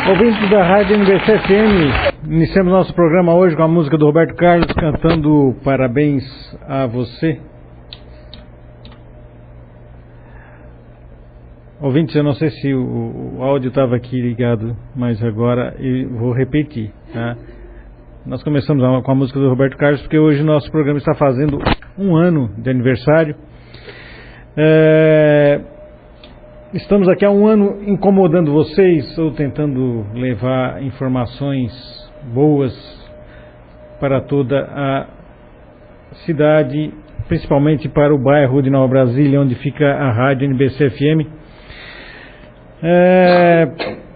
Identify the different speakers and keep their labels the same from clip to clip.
Speaker 1: Ouvintes da Rádio NBC FM, iniciamos nosso programa hoje com a música do Roberto Carlos cantando Parabéns a Você. Ouvintes, eu não sei se o áudio estava aqui ligado, mas agora eu vou repetir, tá? Nós começamos com a música do Roberto Carlos porque hoje o nosso programa está fazendo 1 ano de aniversário. Estamos aqui há 1 ano incomodando vocês ou tentando levar informações boas para toda a cidade, principalmente para o bairro de Nova Brasília, onde fica a Rádio NBC FM.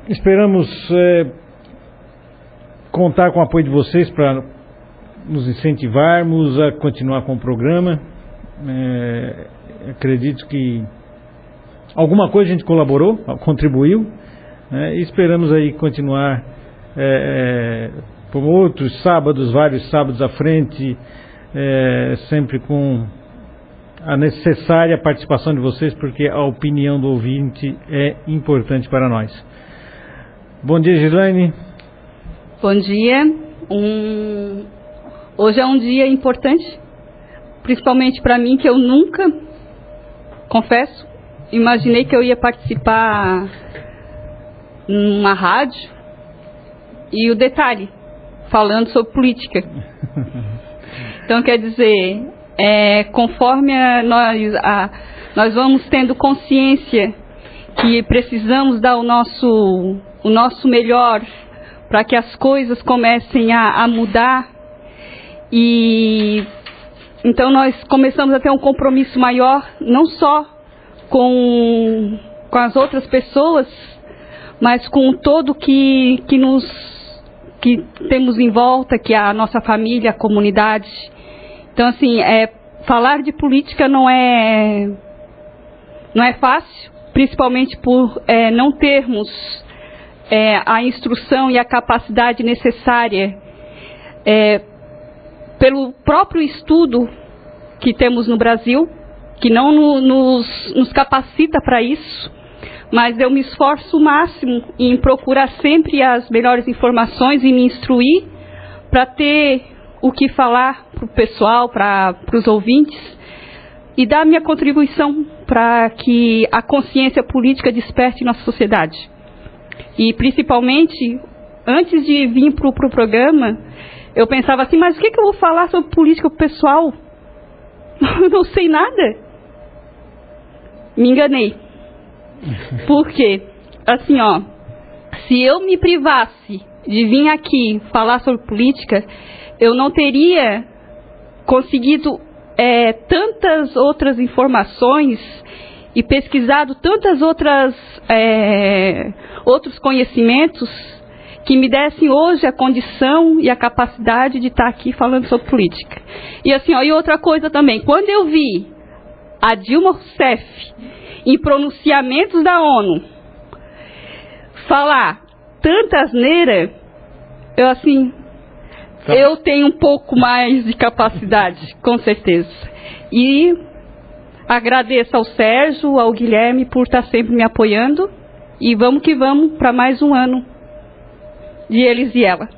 Speaker 1: Esperamos contar com o apoio de vocês para nos incentivarmos a continuar com o programa. Acredito que alguma coisa a gente colaborou, contribuiu, e esperamos aí continuar por outros sábados, vários sábados à frente, sempre com a necessária participação de vocês, porque a opinião do ouvinte é importante para nós. Bom dia, Gislaine.
Speaker 2: Bom dia. Hoje é um dia importante, principalmente para mim, que eu nunca, confesso, imaginei que eu ia participar numa rádio, e o detalhe, falando sobre política. Então, quer dizer, conforme nós vamos tendo consciência que precisamos dar o nosso melhor para que as coisas comecem a mudar, e então nós começamos a ter um compromisso maior, não só com as outras pessoas, mas com todo que temos em volta, que é a nossa família, a comunidade. Então, assim, falar de política não é fácil, principalmente por não termos a instrução e a capacidade necessária, pelo próprio estudo que temos no Brasil, que não nos capacita para isso, mas eu me esforço o máximo em procurar sempre as melhores informações e me instruir para ter o que falar para o pessoal, para os ouvintes, e dar minha contribuição para que a consciência política desperte em nossa sociedade. E principalmente, antes de vir para o programa, eu pensava assim, mas o que eu vou falar sobre política para o pessoal? Eu não sei nada. Me enganei. Por quê? Assim, se eu me privasse de vir aqui falar sobre política, eu não teria conseguido tantas outras informações e pesquisado tantas outros conhecimentos que me dessem hoje a condição e a capacidade de estar aqui falando sobre política. E assim, e outra coisa também, quando eu vi a Dilma Rousseff, em pronunciamentos da ONU, falar tanta asneira, eu tenho um pouco mais de capacidade, com certeza. E agradeço ao Sérgio, ao Guilherme, por estar sempre me apoiando, e vamos que vamos para mais 1 ano de eles e ela.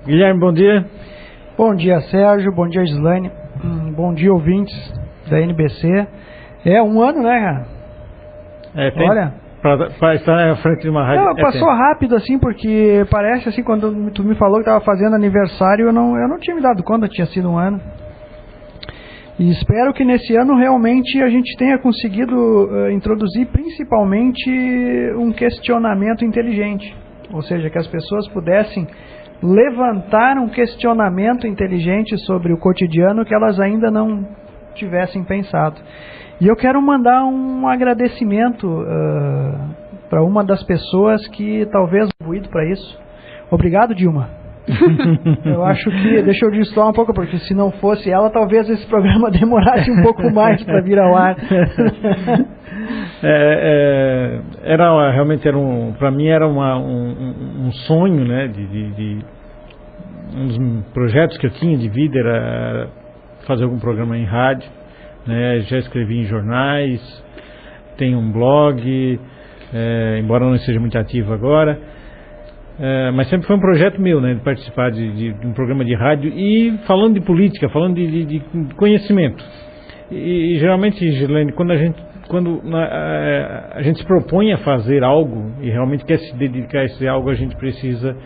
Speaker 1: Guilherme, bom dia.
Speaker 3: Bom dia, Sérgio. Bom dia, Gislaine. Bom dia, ouvintes da NBC. 1 ano, né, cara? Olha,
Speaker 1: para estar na frente de uma rádio.
Speaker 3: Passou rápido, assim, porque parece, assim, quando tu me falou que estava fazendo aniversário, eu não tinha me dado conta que tinha sido 1 ano. E espero que nesse ano realmente a gente tenha conseguido introduzir principalmente um questionamento inteligente. Ou seja, que as pessoas pudessem levantar um questionamento inteligente sobre o cotidiano que elas ainda não tivessem pensado. E eu quero mandar um agradecimento para uma das pessoas que talvez contribuído para isso. Obrigado, Dilma. Eu acho que, deixa eu destoar um pouco, porque se não fosse ela, talvez esse programa demorasse um pouco mais para vir ao ar.
Speaker 1: Realmente para mim era um sonho, né, um dos projetos que eu tinha de vida era fazer algum programa em rádio, né, já escrevi em jornais, tem um blog, embora não esteja muito ativo agora, mas sempre foi um projeto meu, né, de participar de um programa de rádio e falando de política, falando de conhecimento. E geralmente, Girlene, quando a gente se propõe a fazer algo e realmente quer se dedicar a esse algo, a gente precisa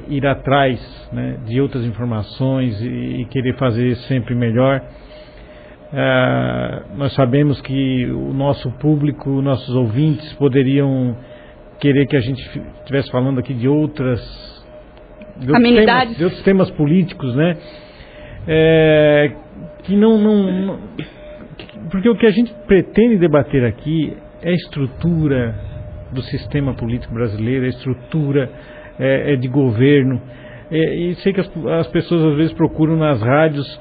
Speaker 1: ir atrás, né, de outras informações e querer fazer sempre melhor. Nós sabemos que o nosso público, nossos ouvintes poderiam querer que a gente estivesse falando aqui de outros temas políticos, né? Porque o que a gente pretende debater aqui é a estrutura do sistema político brasileiro, a estrutura de governo. E sei que as pessoas às vezes procuram nas rádios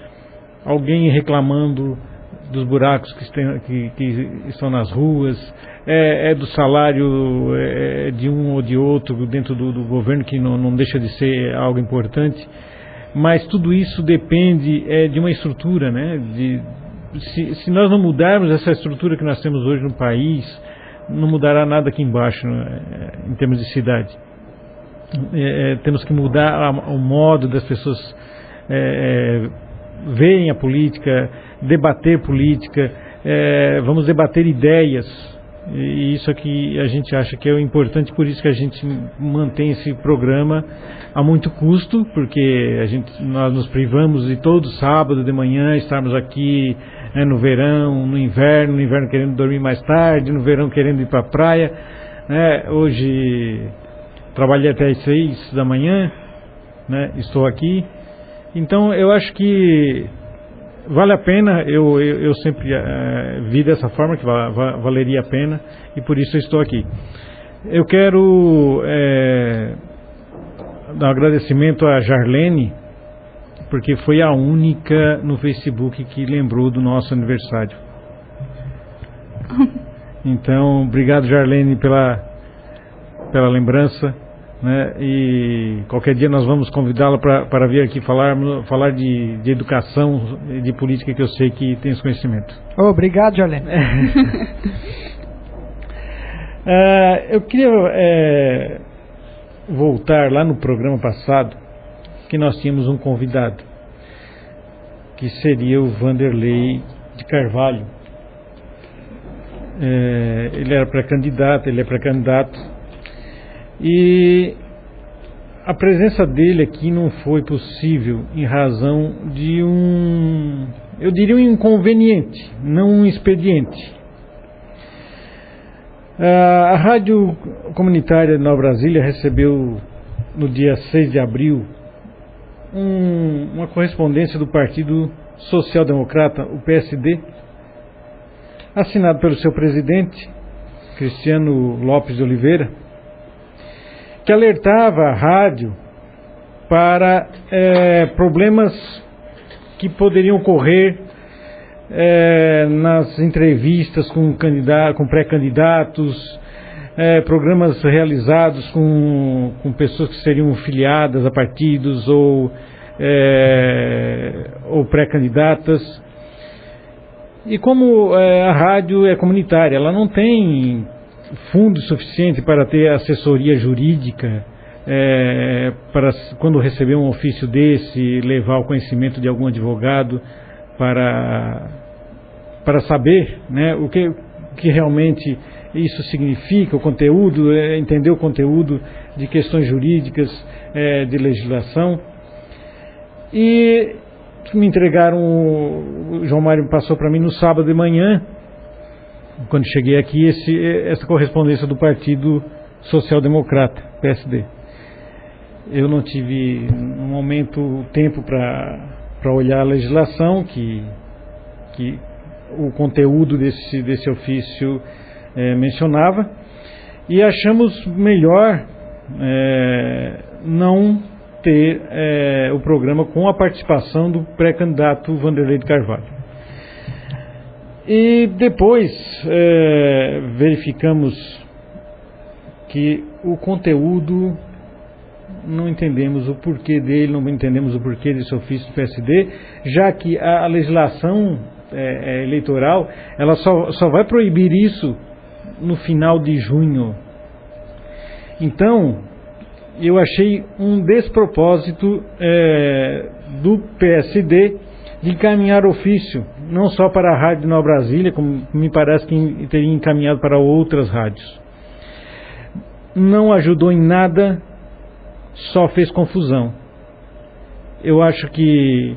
Speaker 1: alguém reclamando dos buracos que estão nas ruas, do salário de um ou de outro dentro do governo, que não deixa de ser algo importante, mas tudo isso depende de uma estrutura, né? Se nós não mudarmos essa estrutura que nós temos hoje no país, não mudará nada aqui embaixo, em termos de cidade. Temos que mudar o modo das pessoas verem a política, debater política, vamos debater ideias, e isso aqui a gente acha que é importante, por isso que a gente mantém esse programa a muito custo, porque nós nos privamos de todo sábado de manhã estarmos aqui, no verão, no inverno querendo dormir mais tarde, no verão querendo ir para a praia, né? Hoje trabalhei até as 6 da manhã, né? Estou aqui. Então eu acho que vale a pena, eu sempre vi dessa forma, que valeria a pena, e por isso eu estou aqui. Eu quero dar um agradecimento a Jarlene, porque foi a única no Facebook que lembrou do nosso aniversário. Então, obrigado, Jarlene, pela lembrança. Né? E qualquer dia nós vamos convidá-la para vir aqui falar de educação e de política, que eu sei que tem esse conhecimento.
Speaker 3: Obrigado, Jarlene.
Speaker 1: Eu queria voltar lá no programa passado, que nós tínhamos um convidado, que seria o Vanderlei de Carvalho. Ele é pré-candidato, e a presença dele aqui não foi possível em razão de eu diria um inconveniente, não um expediente. A Rádio Comunitária de Nova Brasília recebeu no dia 6 de abril uma correspondência do Partido Social Democrata, o PSD, assinado pelo seu presidente, Cristiano Lopes de Oliveira, que alertava a rádio para problemas que poderiam ocorrer nas entrevistas com pré-candidatos, programas realizados com pessoas que seriam filiadas a partidos ou pré-candidatas. E como a rádio é comunitária, ela não tem fundo suficiente para ter assessoria jurídica, para, quando receber um ofício desse, levar ao conhecimento de algum advogado para saber, né, o que realmente isso significa, o conteúdo, entender o conteúdo de questões jurídicas, de legislação. E me entregaram, o João Mário passou para mim no sábado de manhã, quando cheguei aqui, essa correspondência do Partido Social Democrata, PSD. Eu não tive, no momento, tempo para olhar a legislação, que o conteúdo desse ofício mencionava, e achamos melhor não ter o programa com a participação do pré-candidato Vanderlei de Carvalho. E depois verificamos que o conteúdo, não entendemos o porquê dele, não entendemos o porquê desse ofício do PSD, já que a legislação eleitoral, ela só vai proibir isso no final de junho. Então, eu achei um despropósito do PSD de encaminhar ofício, não só para a Rádio Nova Brasília, como me parece que teria encaminhado para outras rádios. Não ajudou em nada, só fez confusão. Eu acho que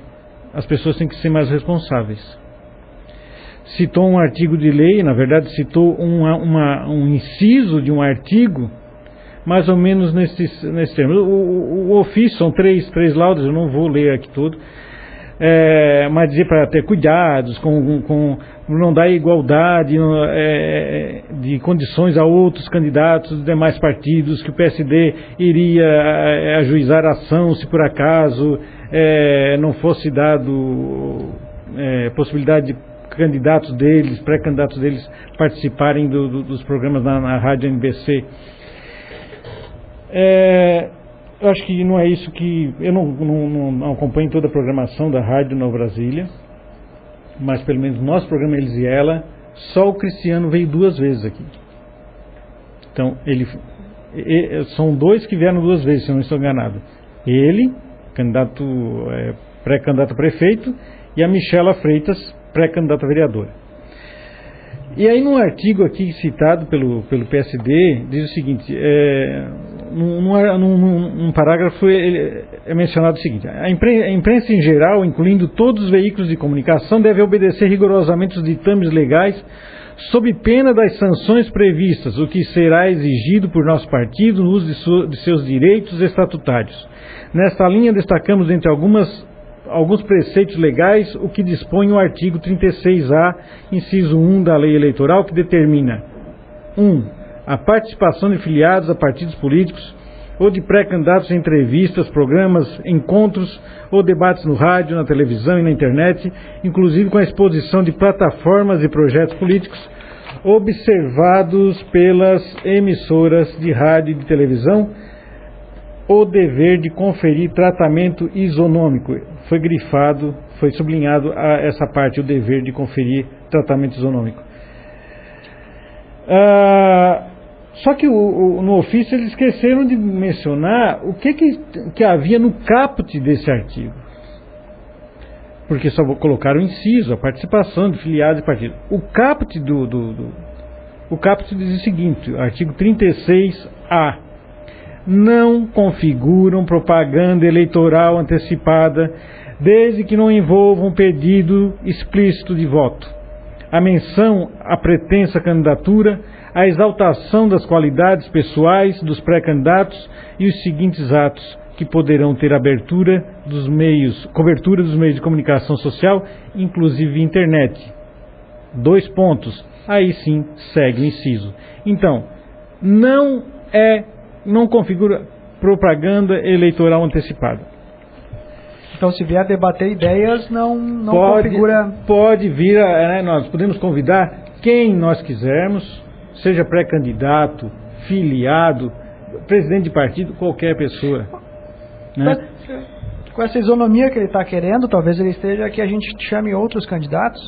Speaker 1: as pessoas têm que ser mais responsáveis. Citou um artigo de lei, na verdade citou um inciso de um artigo, mais ou menos nesse termo. O ofício são três laudas, eu não vou ler aqui todo, mas dizer para ter cuidados com não dar igualdade de condições a outros candidatos dos demais partidos, que o PSD iria ajuizar a ação se por acaso não fosse dado possibilidade de candidatos deles, pré-candidatos deles participarem dos programas na Rádio NBC. Eu acho que não é isso que... Eu não acompanho toda a programação da Rádio Nova Brasília, mas pelo menos no nosso programa Eles e Ela, só o Cristiano veio 2 vezes aqui. Então, são 2 que vieram 2 vezes, se eu não estou enganado. Ele, pré-candidato a prefeito, e a Michela Freitas, pré-candidata a vereadora. E aí, num artigo aqui citado pelo PSD, diz o seguinte, num parágrafo é mencionado o seguinte: a imprensa em geral, incluindo todos os veículos de comunicação, deve obedecer rigorosamente os ditames legais, sob pena das sanções previstas, o que será exigido por nosso partido no uso de seus direitos estatutários. Nesta linha, destacamos entre alguns preceitos legais o que dispõe o artigo 36A, inciso 1 da Lei Eleitoral, que determina: 1. A participação de filiados a partidos políticos ou de pré-candidatos em entrevistas, programas, encontros ou debates no rádio, na televisão e na internet, inclusive com a exposição de plataformas e projetos políticos, observados pelas emissoras de rádio e de televisão, o dever de conferir tratamento isonômico. Foi grifado, foi sublinhado essa parte, o dever de conferir tratamento isonômico. Só que no ofício eles esqueceram de mencionar o que havia no caput desse artigo. Porque só colocaram o inciso, a participação de filiados e partidos. O caput o caput diz o seguinte, artigo 36A: não configuram propaganda eleitoral antecipada, desde que não envolvam pedido explícito de voto, a menção à pretensa candidatura, a exaltação das qualidades pessoais dos pré-candidatos e os seguintes atos que poderão ter cobertura dos meios de comunicação social, inclusive internet. 2 pontos. Aí sim segue o inciso. Então, não configura propaganda eleitoral antecipada.
Speaker 3: Então, se vier debater ideias, não configura...
Speaker 1: Pode vir, nós podemos convidar quem nós quisermos, seja pré-candidato, filiado, presidente de partido, qualquer pessoa. Né?
Speaker 3: Com essa isonomia que ele está querendo, talvez ele esteja que a gente chame outros candidatos.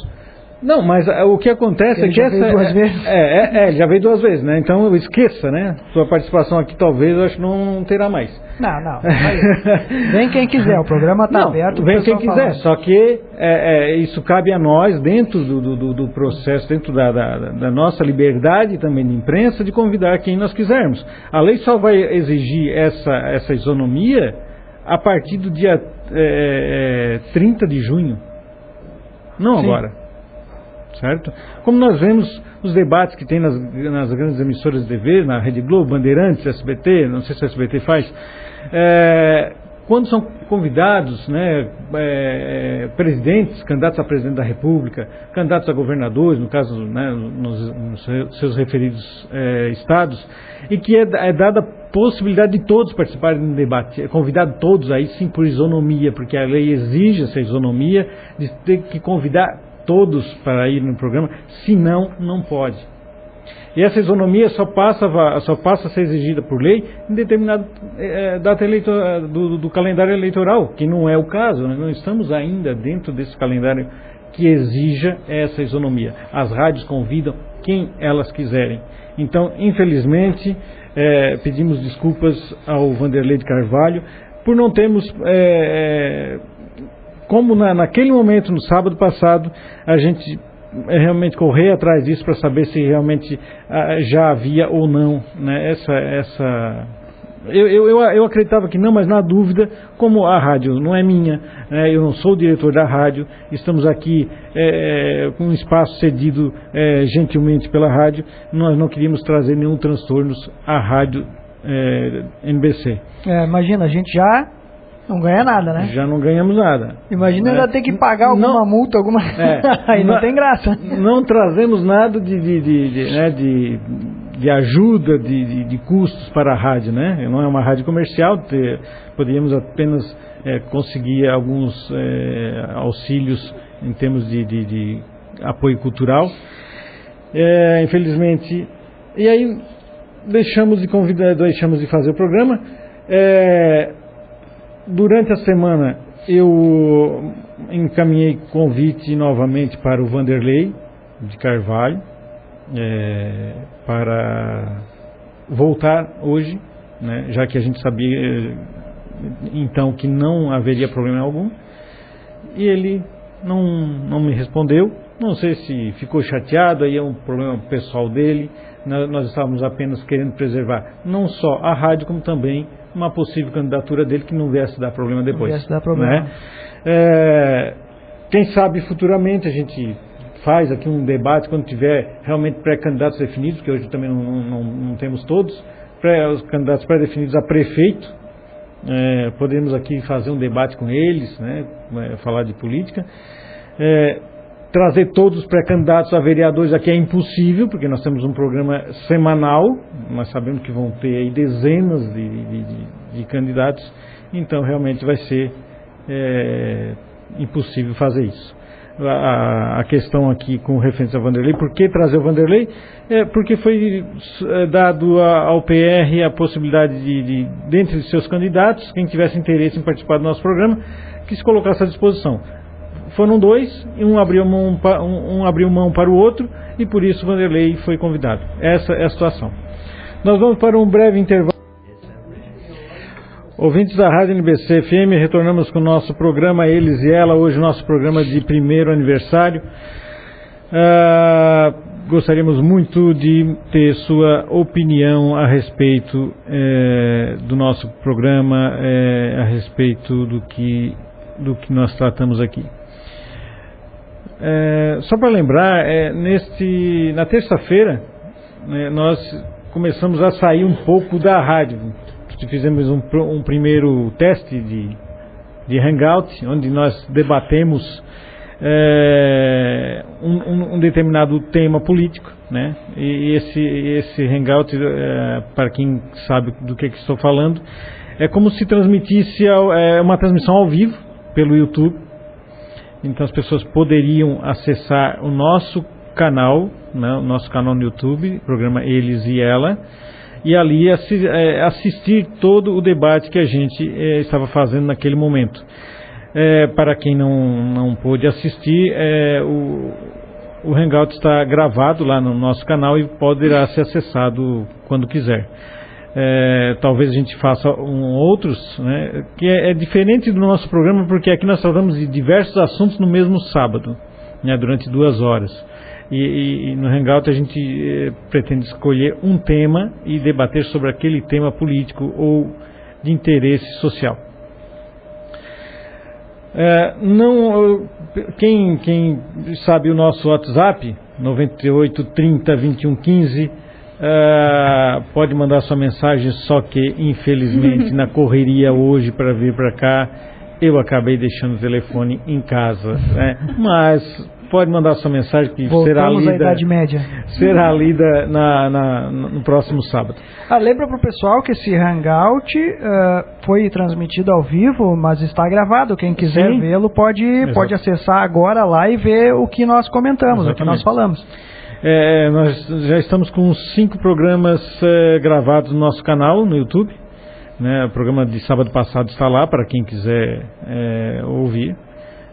Speaker 1: Não, mas o que acontece é que
Speaker 3: essa... Veio 2 vezes.
Speaker 1: Ele já veio 2 vezes, né? Então esqueça, né? Sua participação aqui talvez, eu acho que não terá mais.
Speaker 3: Não. Vem quem quiser, o programa está aberto.
Speaker 1: Vem quem quiser, só que isso cabe a nós, dentro do processo, dentro da nossa liberdade também de imprensa, de convidar quem nós quisermos. A lei só vai exigir essa isonomia a partir do dia 30 de junho. Não Sim. Agora. Certo? Como nós vemos os debates que tem nas grandes emissoras de TV, na Rede Globo, Bandeirantes, SBT, não sei se a SBT faz, quando são convidados, né, presidentes, candidatos a presidente da República, candidatos a governadores, no caso, né, nos seus referidos estados, e que é dada a possibilidade de todos participarem do debate, é convidado todos aí sim por isonomia, porque a lei exige essa isonomia de ter que convidar todos para ir no programa, senão não pode. E essa isonomia só passa a ser exigida por lei em determinada data do calendário eleitoral, que não é o caso, né? Não estamos ainda dentro desse calendário que exija essa isonomia. As rádios convidam quem elas quiserem. Então, infelizmente, pedimos desculpas ao Vanderlei de Carvalho por não termos, como naquele momento, no sábado passado, a gente realmente correr atrás disso para saber se realmente já havia ou não, né, eu acreditava que não, mas na dúvida, como a rádio não é minha, eu não sou o diretor da rádio, estamos aqui com um espaço cedido gentilmente pela rádio, nós não queríamos trazer nenhum transtorno à rádio NBC.
Speaker 3: Imagina, a gente já não ganha nada, né?
Speaker 1: Já não ganhamos nada.
Speaker 3: Imagina ainda ter que pagar alguma multa, alguma... aí não tem graça.
Speaker 1: Não trazemos nada de ajuda, de custos para a rádio, né? Não é uma rádio comercial, poderíamos apenas conseguir alguns auxílios em termos de apoio cultural. Infelizmente, e aí deixamos de fazer o programa. Durante a semana eu encaminhei convite novamente para o Vanderlei de Carvalho, para voltar hoje, né, já que a gente sabia então que não haveria problema algum, e ele não me respondeu. Não sei se ficou chateado, aí é um problema pessoal dele. Nós estávamos apenas querendo preservar não só a rádio, como também uma possível candidatura dele que não viesse dar problema depois.
Speaker 3: Não viesse dar problema.
Speaker 1: Né? Quem sabe futuramente a gente faz aqui um debate quando tiver realmente pré-candidatos definidos, que hoje também não temos todos, os candidatos pré-definidos a prefeito. Podemos aqui fazer um debate com eles, né? Falar de política. Trazer todos os pré-candidatos a vereadores aqui é impossível, porque nós temos um programa semanal, nós sabemos que vão ter aí dezenas de candidatos, então realmente vai ser impossível fazer isso. A questão aqui com referência ao Vanderlei, por que trazer o Vanderlei? Porque foi dado ao PR a possibilidade de dentre seus candidatos, quem tivesse interesse em participar do nosso programa, que se colocasse à disposição. Foram dois, e um abriu mão para o outro, e por isso o Vanderlei foi convidado. Essa é a situação. Nós vamos para um breve intervalo. Ouvintes da Rádio NBC FM, retornamos com o nosso programa Eles e Ela, hoje o nosso programa de 1º aniversário. Gostaríamos muito de ter sua opinião a respeito do nosso programa, a respeito do que nós tratamos aqui. Só para lembrar, na terça-feira, nós começamos a sair um pouco da rádio. Fizemos um primeiro teste de hangout, onde nós debatemos um determinado tema político, né? E esse hangout, para quem sabe do que estou falando, é como se transmitisse uma transmissão ao vivo pelo YouTube. Então as pessoas poderiam acessar o nosso canal, né, o nosso canal no YouTube, programa Eles e Ela, e ali assistir todo o debate que a gente estava fazendo naquele momento. Para quem não pôde assistir, o Hangout está gravado lá no nosso canal e poderá ser acessado quando quiser. Talvez a gente faça outros, né, que é diferente do nosso programa, porque aqui nós tratamos de diversos assuntos no mesmo sábado, né, durante 2 horas. E no Hangout a gente pretende escolher um tema e debater sobre aquele tema político ou de interesse social. Quem sabe o nosso WhatsApp, 98 30 21 15, pode mandar sua mensagem, só que infelizmente na correria hoje para vir para cá, eu acabei deixando o telefone em casa, né? Mas pode mandar sua mensagem que será lida,
Speaker 3: à Idade Média.
Speaker 1: Será lida no próximo sábado.
Speaker 3: Lembra para o pessoal que esse Hangout foi transmitido ao vivo, mas está gravado. Quem quiser vê-lo pode acessar agora lá e ver o que nós comentamos, exatamente, o que nós falamos.
Speaker 1: Nós já estamos com 5 programas gravados no nosso canal no YouTube, né? O programa de sábado passado está lá para quem quiser ouvir.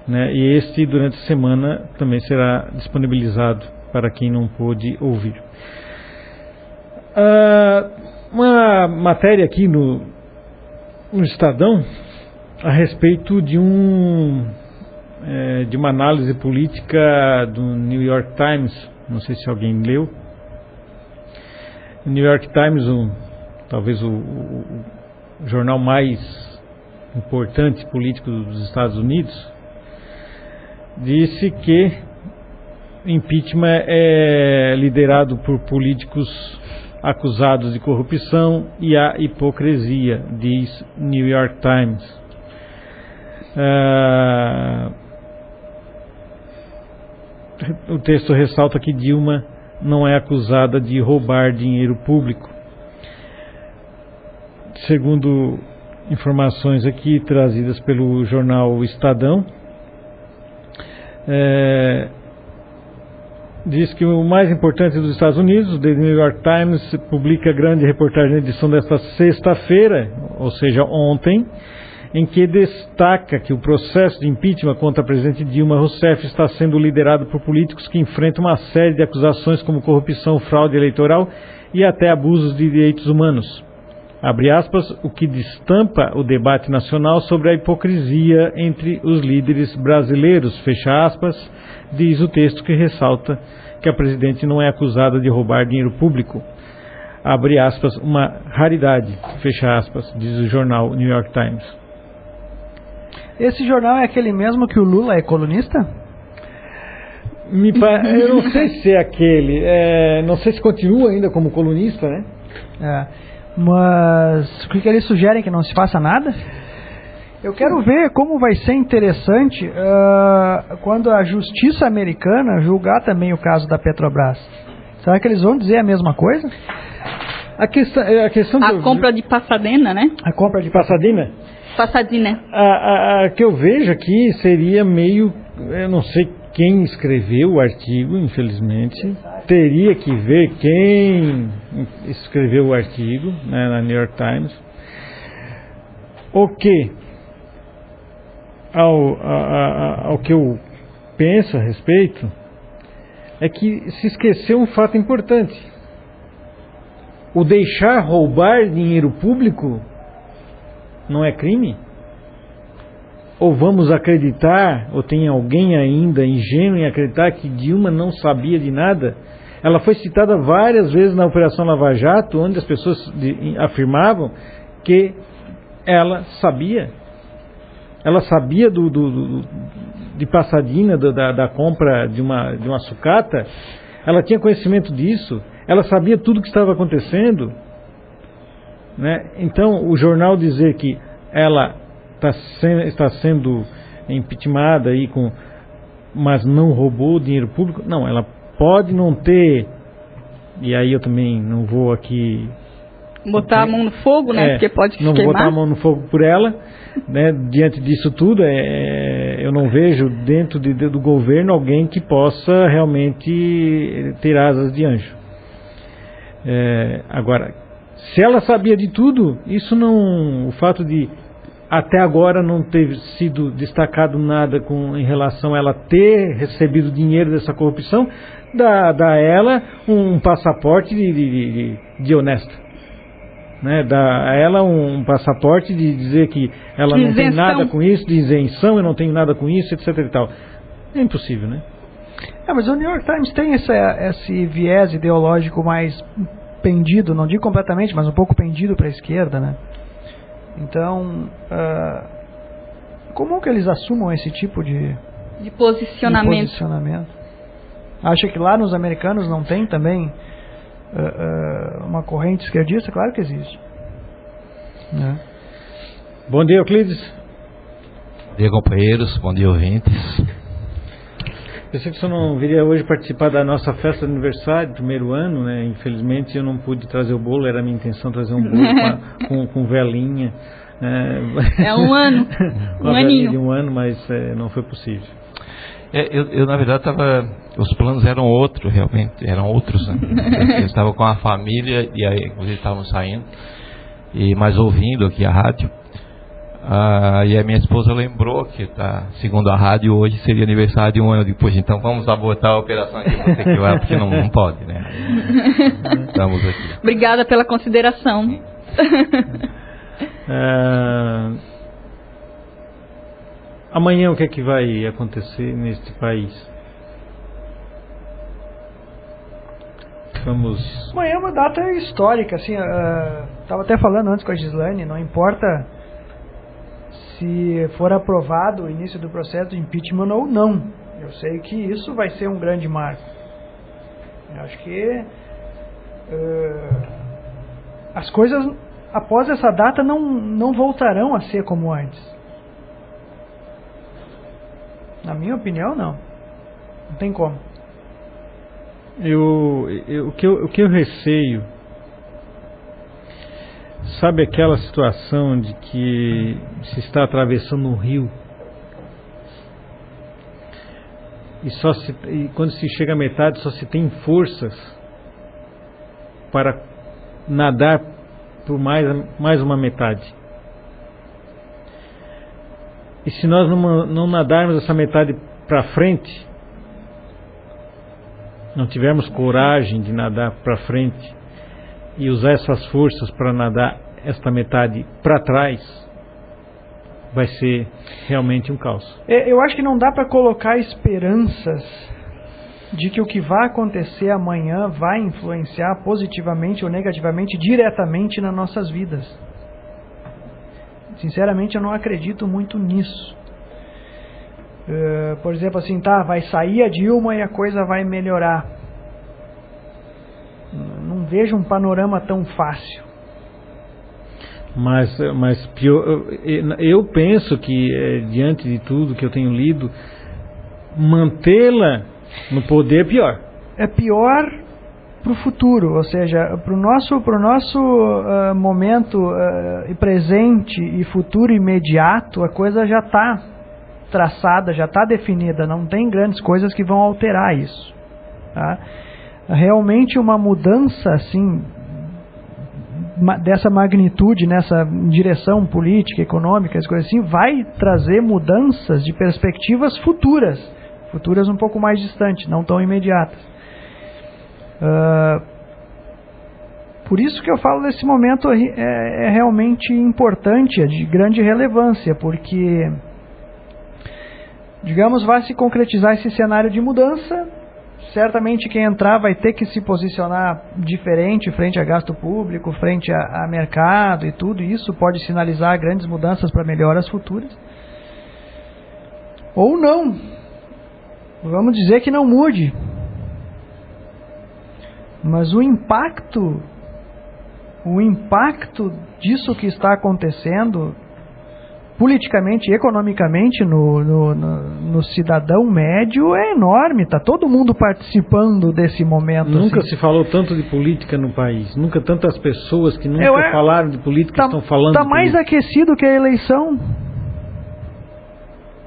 Speaker 1: né? E este, durante a semana, também será disponibilizado para quem não pôde ouvir. Uma matéria aqui no Estadão a respeito de uma análise política do New York Times, não sei se alguém leu. O New York Times, talvez o jornal mais importante político dos Estados Unidos, disse que impeachment é liderado por políticos acusados de corrupção e a hipocrisia, diz New York Times. O texto ressalta que Dilma não é acusada de roubar dinheiro público. Segundo informações aqui trazidas pelo jornal Estadão, diz que o mais importante dos Estados Unidos, The New York Times, publica grande reportagem na edição desta sexta-feira, ou seja, ontem, em que destaca que o processo de impeachment contra a presidente Dilma Rousseff está sendo liderado por políticos que enfrentam uma série de acusações como corrupção, fraude eleitoral e até abusos de direitos humanos. Abre aspas, o que destampa o debate nacional sobre a hipocrisia entre os líderes brasileiros, fecha aspas, diz o texto que ressalta que a presidente não é acusada de roubar dinheiro público. Abre aspas, uma raridade, fecha aspas, diz o jornal New York Times.
Speaker 3: Esse jornal é aquele mesmo que o Lula é colunista?
Speaker 1: Eu não sei se é aquele, não sei se continua ainda como colunista, né?
Speaker 3: Mas o que eles sugerem, que não se faça nada? Eu quero ver como vai ser interessante quando a justiça americana julgar também o caso da Petrobras. Será que eles vão dizer a mesma coisa?
Speaker 2: A compra de Pasadena, né?
Speaker 3: A compra de
Speaker 1: Pasadena?
Speaker 2: Pasadena.
Speaker 1: A que eu vejo aqui seria meio... Eu não sei quem escreveu o artigo, infelizmente. Teria que ver quem escreveu o artigo, né, na New York Times. O que, ao que eu penso a respeito, é que se esqueceu um fato importante. O deixar roubar dinheiro público não é crime? Ou vamos acreditar, ou tem alguém ainda ingênuo em acreditar que Dilma não sabia de nada? Ela foi citada várias vezes na Operação Lava Jato, onde as pessoas afirmavam que ela sabia. Ela sabia de Pasadena, da compra de uma sucata. Ela tinha conhecimento disso. Ela sabia tudo o que estava acontecendo. Né? Então, o jornal dizer que ela está sendo impeachmentada aí mas não roubou dinheiro público, não, ela pode não ter, e aí eu também não vou aqui
Speaker 2: botar a mão no fogo, né? Porque pode
Speaker 1: não
Speaker 2: queimar.
Speaker 1: Vou botar a mão no fogo por ela, né? Diante disso tudo, eu não vejo dentro do governo alguém que possa realmente ter asas de anjo. Agora, se ela sabia de tudo, isso não, o fato de até agora não ter sido destacado nada em relação a ela ter recebido dinheiro dessa corrupção, dá a ela um passaporte de honesta. Né? Dá a ela um passaporte de dizer que ela não tem nada com isso, de isenção, eu não tenho nada com isso, etc. e tal. É impossível, né?
Speaker 3: Mas o New York Times tem esse viés ideológico mais pendido, não digo completamente, mas um pouco pendido para a esquerda, né? Então, como que eles assumam esse tipo de posicionamento? Acha que lá nos americanos não tem também uma corrente esquerdista? Claro que existe. Né?
Speaker 1: Bom dia, Euclides.
Speaker 4: Bom dia, companheiros. Bom dia, ouvintes.
Speaker 1: Pensei que o senhor não viria hoje participar da nossa festa de aniversário, primeiro ano, né? Infelizmente eu não pude trazer o bolo, era a minha intenção trazer um bolo com velinha.
Speaker 2: É um ano, um aninho.
Speaker 1: De um ano, mas não foi possível.
Speaker 4: Eu na verdade os planos eram outros, realmente, eram outros, né? Eu estava com a família e aí inclusive estavam saindo, mas ouvindo aqui a rádio. E a minha esposa lembrou que, segundo a rádio, hoje seria aniversário de um ano. Depois, então vamos abortar a operação aqui, vou ter que ir lá, porque não pode, né? Estamos aqui.
Speaker 2: Obrigada pela consideração.
Speaker 1: Amanhã o que é que vai acontecer neste país?
Speaker 3: Amanhã é uma data histórica, assim, estava até falando antes com a Gislane, não importa se for aprovado o início do processo de impeachment ou não, eu sei que isso vai ser um grande marco. Eu acho que as coisas após essa data não voltarão a ser como antes. Na minha opinião, não tem como.
Speaker 1: O que eu receio, sabe aquela situação de que se está atravessando um rio e quando se chega à metade só se tem forças para nadar por mais uma metade. E se nós não nadarmos essa metade para frente, não tivermos coragem de nadar para frente e usar essas forças para nadar esta metade para trás, vai ser realmente um caos.
Speaker 3: Eu acho que não dá para colocar esperanças de que o que vai acontecer amanhã vai influenciar positivamente ou negativamente diretamente nas nossas vidas. Sinceramente, eu não acredito muito nisso. Por exemplo, assim, vai sair a Dilma e a coisa vai melhorar. Não vejo um panorama tão fácil.
Speaker 1: Mas pior, eu penso que, diante de tudo que eu tenho lido, mantê-la no poder é pior. É pior para o futuro, ou seja, para o nosso momento presente e futuro imediato, a coisa já está traçada, já está definida, não tem grandes coisas que vão alterar isso. Tá? Realmente uma mudança assim, dessa magnitude, nessa direção política, econômica, as coisas assim, vai trazer mudanças de perspectivas futuras um pouco mais distantes, não tão imediatas. Por isso que eu falo desse momento é realmente importante, é de grande relevância, porque digamos, vai se concretizar esse cenário de mudança, certamente quem entrar vai ter que se posicionar diferente frente a gasto público, frente a mercado e tudo isso pode sinalizar grandes mudanças para melhoras futuras. Ou não, vamos dizer que não mude, mas o impacto disso que está acontecendo politicamente e economicamente no cidadão médio é enorme, está todo mundo participando desse momento. Nunca
Speaker 3: assim.
Speaker 1: Se falou tanto de política no país, nunca tantas pessoas que nunca falaram de política estão falando. Está
Speaker 3: mais aquecido que a eleição,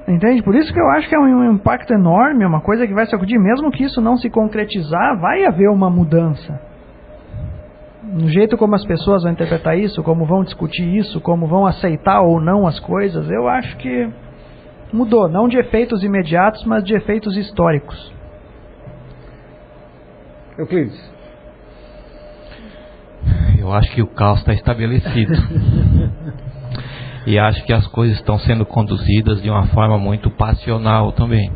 Speaker 3: entende? Por isso que eu acho que é um impacto enorme, é uma coisa que vai sacudir, mesmo que isso não se concretizar, vai haver uma mudança. No jeito como as pessoas vão interpretar isso, como vão discutir isso, como vão aceitar ou não as coisas, eu acho que mudou, não de efeitos imediatos, mas de efeitos históricos.
Speaker 1: Euclides?
Speaker 4: Eu acho que o caos está estabelecido. E acho que as coisas estão sendo conduzidas de uma forma muito passional também,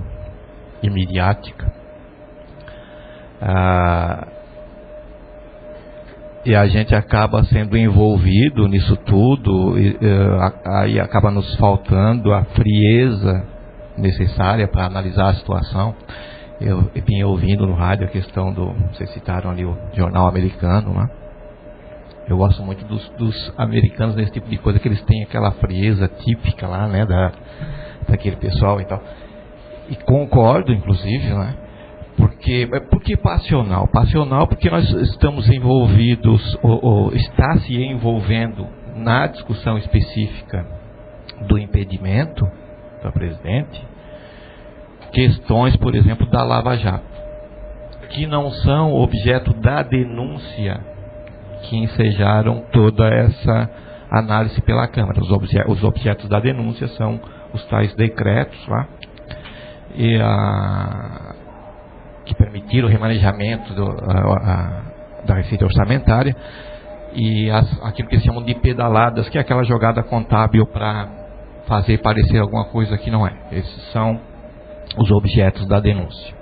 Speaker 4: e midiática. E a gente acaba sendo envolvido nisso tudo, aí acaba nos faltando a frieza necessária para analisar a situação. Eu vinha ouvindo no rádio a questão vocês citaram ali o jornal americano, né? Eu gosto muito dos americanos nesse tipo de coisa, que eles têm aquela frieza típica lá, né, daquele pessoal e tal. E concordo, inclusive, né? Por que passional? Passional porque nós estamos envolvidos, ou está se envolvendo na discussão específica do impedimento da presidente, questões, por exemplo, da Lava Jato, que não são objeto da denúncia que ensejaram toda essa análise pela Câmara. Os objetos da denúncia são os tais decretos lá, que permitiram o remanejamento da receita orçamentária e aquilo que eles chamam de pedaladas, que é aquela jogada contábil para fazer parecer alguma coisa que não é. Esses são os objetos da denúncia.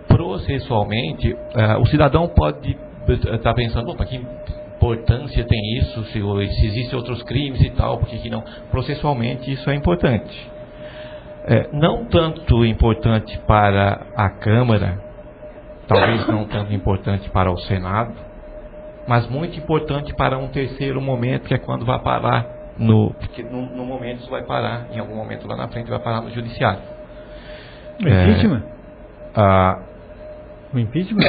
Speaker 4: Processualmente, o cidadão pode estar pensando, opa, que importância tem isso, se existem outros crimes e tal, por que não? Processualmente isso é importante. Não tanto importante para a Câmara, talvez não tanto importante para o Senado, mas muito importante para um terceiro momento, que é quando vai parar porque no momento isso vai parar, em algum momento lá na frente vai parar no judiciário.
Speaker 1: O impeachment? O impeachment?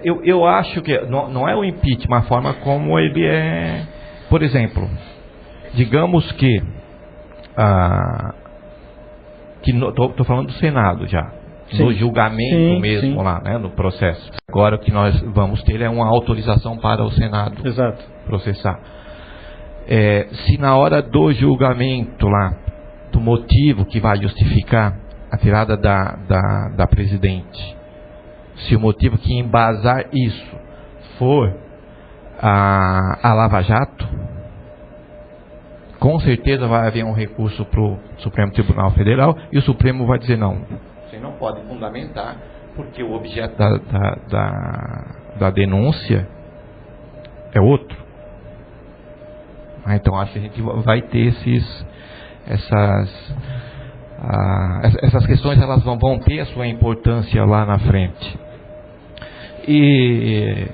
Speaker 4: Eu acho que não é o impeachment, a forma como ele é. Por exemplo, digamos que estou falando do Senado já, sim, no julgamento mesmo, sim, lá, né, no processo. Agora o que nós vamos ter é uma autorização para o Senado, exato, processar. Se na hora do julgamento lá, do motivo que vai justificar a tirada da presidente, se o motivo que embasar isso for a Lava Jato, com certeza vai haver um recurso para o Supremo Tribunal Federal e o Supremo vai dizer não, você não pode fundamentar porque o objeto da denúncia é outro. Então acho que a gente vai ter essas questões, elas vão ter a sua importância lá na frente. E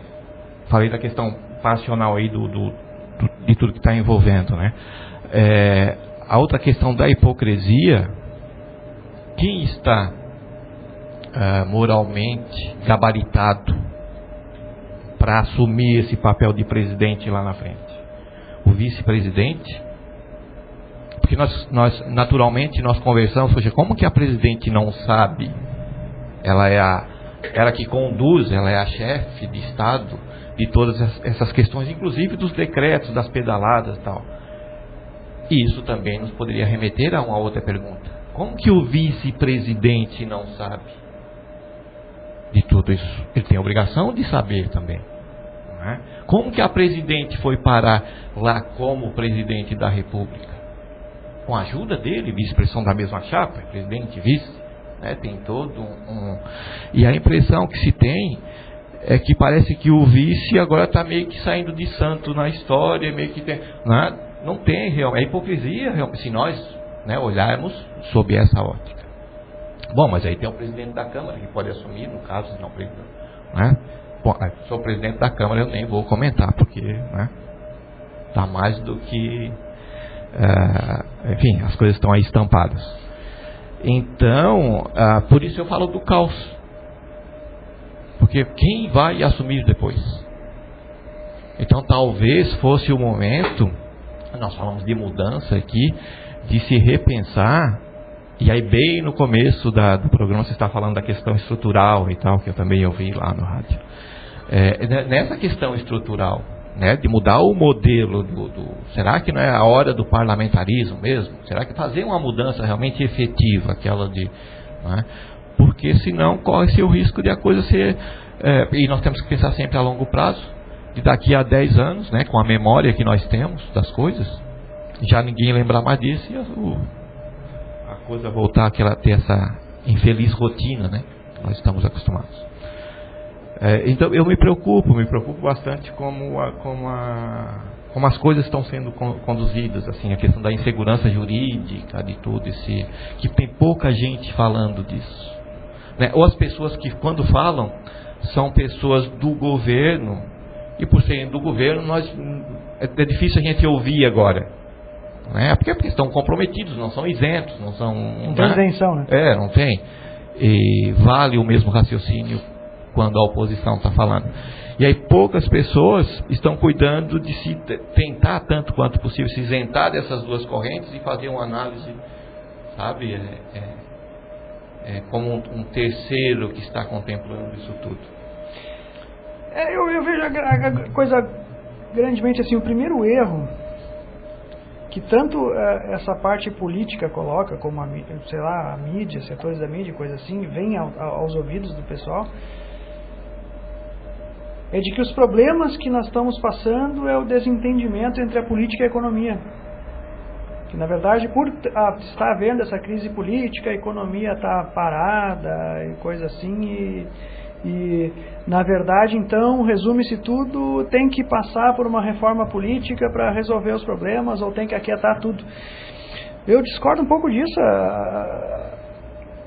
Speaker 4: falei da questão passional aí de tudo que está envolvendo, né? A outra questão da hipocrisia, quem está moralmente gabaritado para assumir esse papel de presidente lá na frente? O vice-presidente? Porque nós naturalmente nós conversamos, poxa, como que a presidente não sabe? Ela que conduz, ela é a chefe de Estado de todas essas questões, inclusive dos decretos, das pedaladas e tal. E isso também nos poderia remeter a uma outra pergunta. Como que o vice-presidente não sabe de tudo isso? Ele tem a obrigação de saber também. Não é? Como que a presidente foi parar lá como presidente da República? Com a ajuda dele, vice-presidente da mesma chapa, presidente e vice, né? Tem todo E a impressão que se tem é que parece que o vice agora está meio que saindo de santo na história, meio que tem... Não tem realmente. É hipocrisia realmente, se nós, né, olharmos sob essa ótica. Bom, mas aí tem o presidente da Câmara que pode assumir, no caso, não presidente. Né? Bom, sou presidente da Câmara, eu nem vou comentar, porque está mais do que... enfim, as coisas estão aí estampadas. Então, por isso eu falo do caos. Porque quem vai assumir depois? Então talvez fosse o momento, nós falamos de mudança aqui, de se repensar, e aí bem no começo do programa você está falando da questão estrutural e tal, que eu também ouvi lá no rádio. Nessa questão estrutural, né, de mudar o modelo será que não é a hora do parlamentarismo mesmo? Será que fazer uma mudança realmente efetiva, aquela de... Né, porque senão corre-se o risco de a coisa ser... e nós temos que pensar sempre a longo prazo, de daqui a 10 anos, né, com a memória que nós temos das coisas, já ninguém lembrar mais disso e a coisa voltar a ter essa infeliz rotina, né, que nós estamos acostumados. Então eu me preocupo bastante como as coisas estão sendo conduzidas, assim, a questão da insegurança jurídica, de tudo que tem pouca gente falando disso, né? Ou as pessoas que quando falam são pessoas do governo, e por serem do governo é difícil a gente ouvir agora, né? Porque estão comprometidos, não são isentos, não tem isenção, né? Não tem. E vale o mesmo raciocínio quando a oposição está falando. E aí poucas pessoas estão cuidando de se tentar, tanto quanto possível, se isentar dessas duas correntes e fazer uma análise, sabe, como um terceiro que está contemplando isso tudo.
Speaker 3: Eu vejo a coisa grandemente assim, o primeiro erro que tanto essa parte política coloca, como a mídia, setores da mídia, coisa assim, vem aos ouvidos do pessoal, é de que os problemas que nós estamos passando é o desentendimento entre a política e a economia. Que, na verdade, por estar havendo essa crise política, a economia está parada e coisa assim, e na verdade, então, resume-se tudo, tem que passar por uma reforma política para resolver os problemas, ou tem que aquietar tudo. Eu discordo um pouco disso.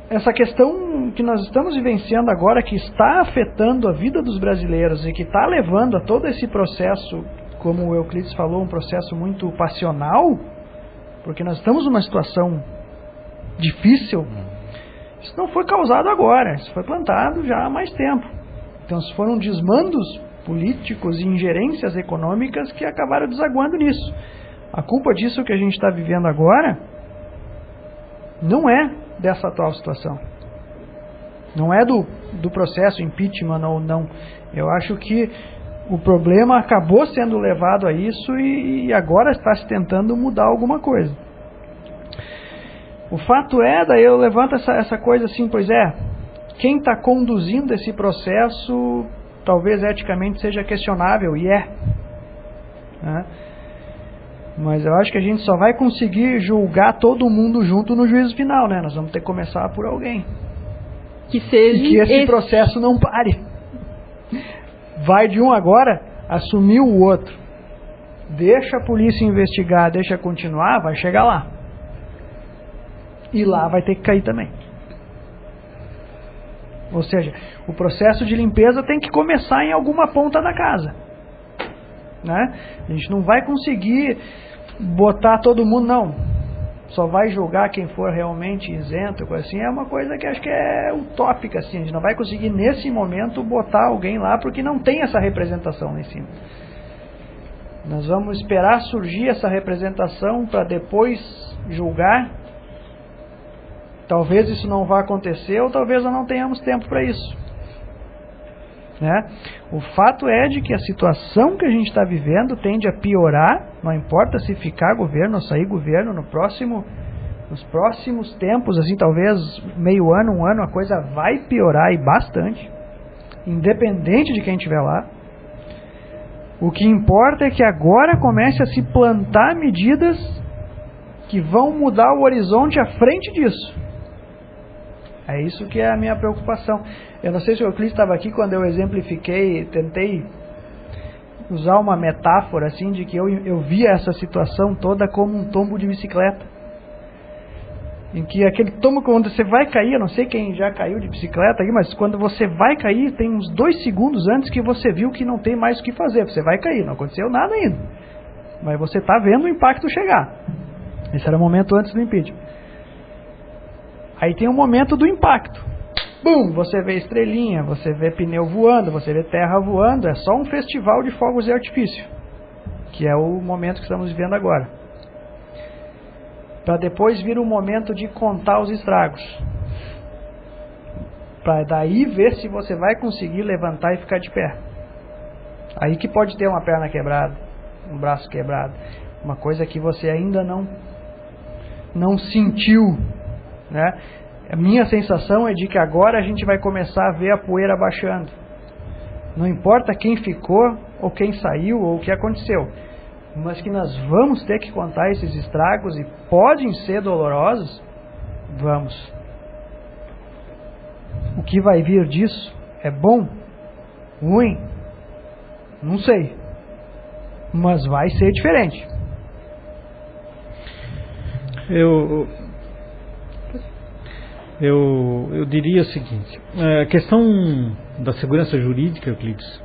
Speaker 3: Essa questão que nós estamos vivenciando agora, que está afetando a vida dos brasileiros e que está levando a todo esse processo, como o Euclides falou, um processo muito passional, porque nós estamos numa situação difícil. Isso não foi causado agora, isso foi plantado já há mais tempo. Então foram desmandos políticos e ingerências econômicas que acabaram desaguando nisso. A culpa disso que a gente está vivendo agora não é dessa atual situação. Não é do processo impeachment ou não. Eu acho que o problema acabou sendo levado a isso e agora está se tentando mudar alguma coisa. O fato é, daí eu levanto essa coisa assim, pois é, quem está conduzindo esse processo talvez eticamente seja questionável, e é. Né? Mas eu acho que a gente só vai conseguir julgar todo mundo junto no juízo final, né? Nós vamos ter que começar por alguém.
Speaker 2: Que seja
Speaker 3: e que esse processo não pare. Vai de um agora, assumir o outro. Deixa a polícia investigar, deixa continuar, vai chegar lá. E lá vai ter que cair também. Ou seja, o processo de limpeza tem que começar em alguma ponta da casa. Né? A gente não vai conseguir botar todo mundo, não. Só vai julgar quem for realmente isento, coisa assim. É uma coisa que acho que é utópica, assim. A gente não vai conseguir nesse momento botar alguém lá porque não tem essa representação lá em cima. Nós vamos esperar surgir essa representação para depois julgar. Talvez isso não vá acontecer, ou talvez nós não tenhamos tempo para isso. Né? O fato é de que a situação que a gente está vivendo tende a piorar, não importa se ficar governo ou sair governo nos próximos tempos, assim, talvez meio ano, um ano, a coisa vai piorar e bastante, independente de quem estiver lá. O que importa é que agora comece a se plantar medidas que vão mudar o horizonte à frente disso. É isso que é a minha preocupação. Eu não sei se o Euclides estava aqui quando eu exemplifiquei, tentei usar uma metáfora assim de que eu via essa situação toda como um tombo de bicicleta. Em que aquele tombo, quando você vai cair, eu não sei quem já caiu de bicicleta aí, mas quando você vai cair, tem uns 2 segundos antes que você viu que não tem mais o que fazer. Você vai cair, não aconteceu nada ainda. Mas você está vendo o impacto chegar. Esse era o momento antes do impeachment. Aí tem o momento do impacto. Bum! Você vê estrelinha, você vê pneu voando, você vê terra voando. É só um festival de fogos de artifício. Que é o momento que estamos vivendo agora. Para depois vir o momento de contar os estragos. Para daí ver se você vai conseguir levantar e ficar de pé. Aí que pode ter uma perna quebrada, um braço quebrado. Uma coisa que você ainda não sentiu. Né? A minha sensação é de que agora a gente vai começar a ver a poeira baixando. Não importa quem ficou, ou quem saiu, ou o que aconteceu, mas que nós vamos ter que contar esses estragos e podem ser dolorosos, vamos. O que vai vir disso é bom? Ruim? Não sei. Mas vai ser diferente.
Speaker 1: Eu diria o seguinte, a questão da segurança jurídica, Euclides,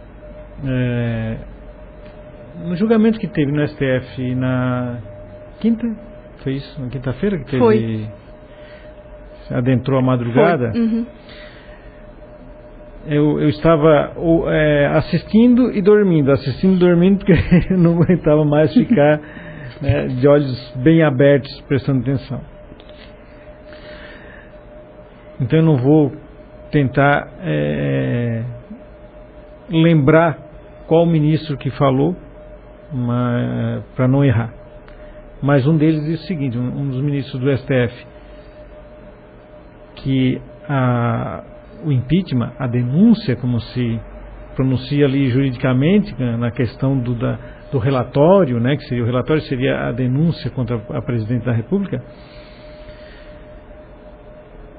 Speaker 1: no julgamento que teve no STF na quinta, foi isso? Na quinta-feira que teve?
Speaker 2: Foi.
Speaker 1: Adentrou a madrugada?
Speaker 2: Foi. Uhum.
Speaker 1: Eu estava assistindo e dormindo porque eu não aguentava mais ficar de olhos bem abertos, prestando atenção. Então eu não vou tentar lembrar qual ministro que falou, para não errar. Mas um deles disse o seguinte, um dos ministros do STF, que o impeachment, a denúncia, como se pronuncia ali juridicamente, na questão do relatório, né, que seria o relatório, seria a denúncia contra a presidente da República,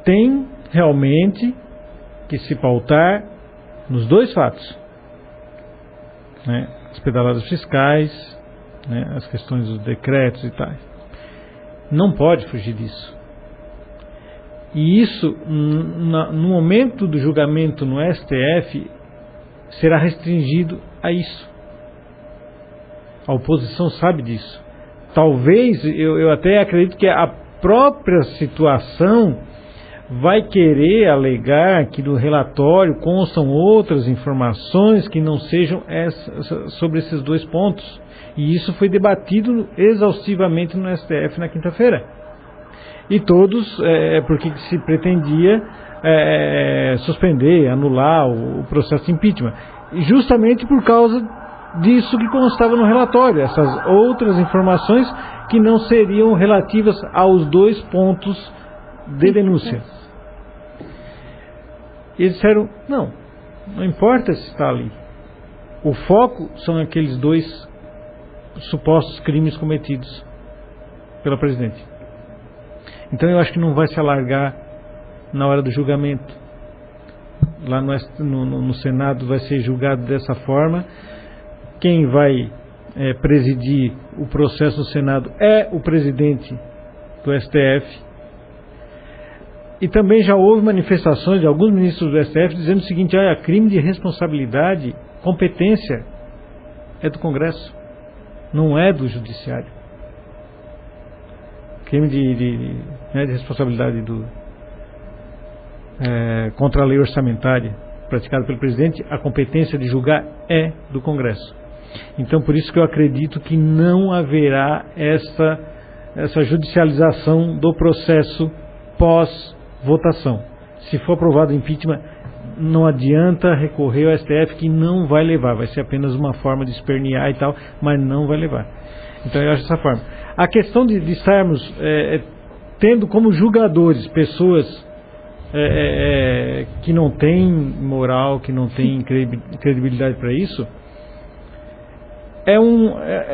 Speaker 1: tem realmente que se pautar nos dois fatos, né, as pedaladas fiscais, né, as questões dos decretos e tal. Não pode fugir disso. E isso, no momento do julgamento no STF, será restringido a isso. A oposição sabe disso. Talvez, eu até acredito que a própria situação vai querer alegar que no relatório constam outras informações que não sejam sobre esses dois pontos. E isso foi debatido exaustivamente no STF na quinta-feira. E todos, porque se pretendia suspender, anular o processo de impeachment. E justamente por causa disso que constava no relatório, essas outras informações que não seriam relativas aos dois pontos de denúncia. E eles disseram, não importa se está ali. O foco são aqueles dois supostos crimes cometidos pela presidente. Então eu acho que não vai se alargar na hora do julgamento. Lá no Senado vai ser julgado dessa forma. Quem vai presidir o processo no Senado é o presidente do STF. E também já houve manifestações de alguns ministros do STF dizendo o seguinte, crime de responsabilidade, competência é do Congresso, não é do Judiciário. Crime de responsabilidade contra a lei orçamentária praticada pelo presidente, a competência de julgar é do Congresso. Então, por isso que eu acredito que não haverá essa judicialização do processo pós-votação. Se for aprovado o impeachment, não adianta recorrer ao STF, que não vai levar, vai ser apenas uma forma de espernear e tal, mas não vai levar. Então eu acho dessa forma. A questão de estarmos tendo como julgadores pessoas que não têm moral, que não têm credibilidade para isso, é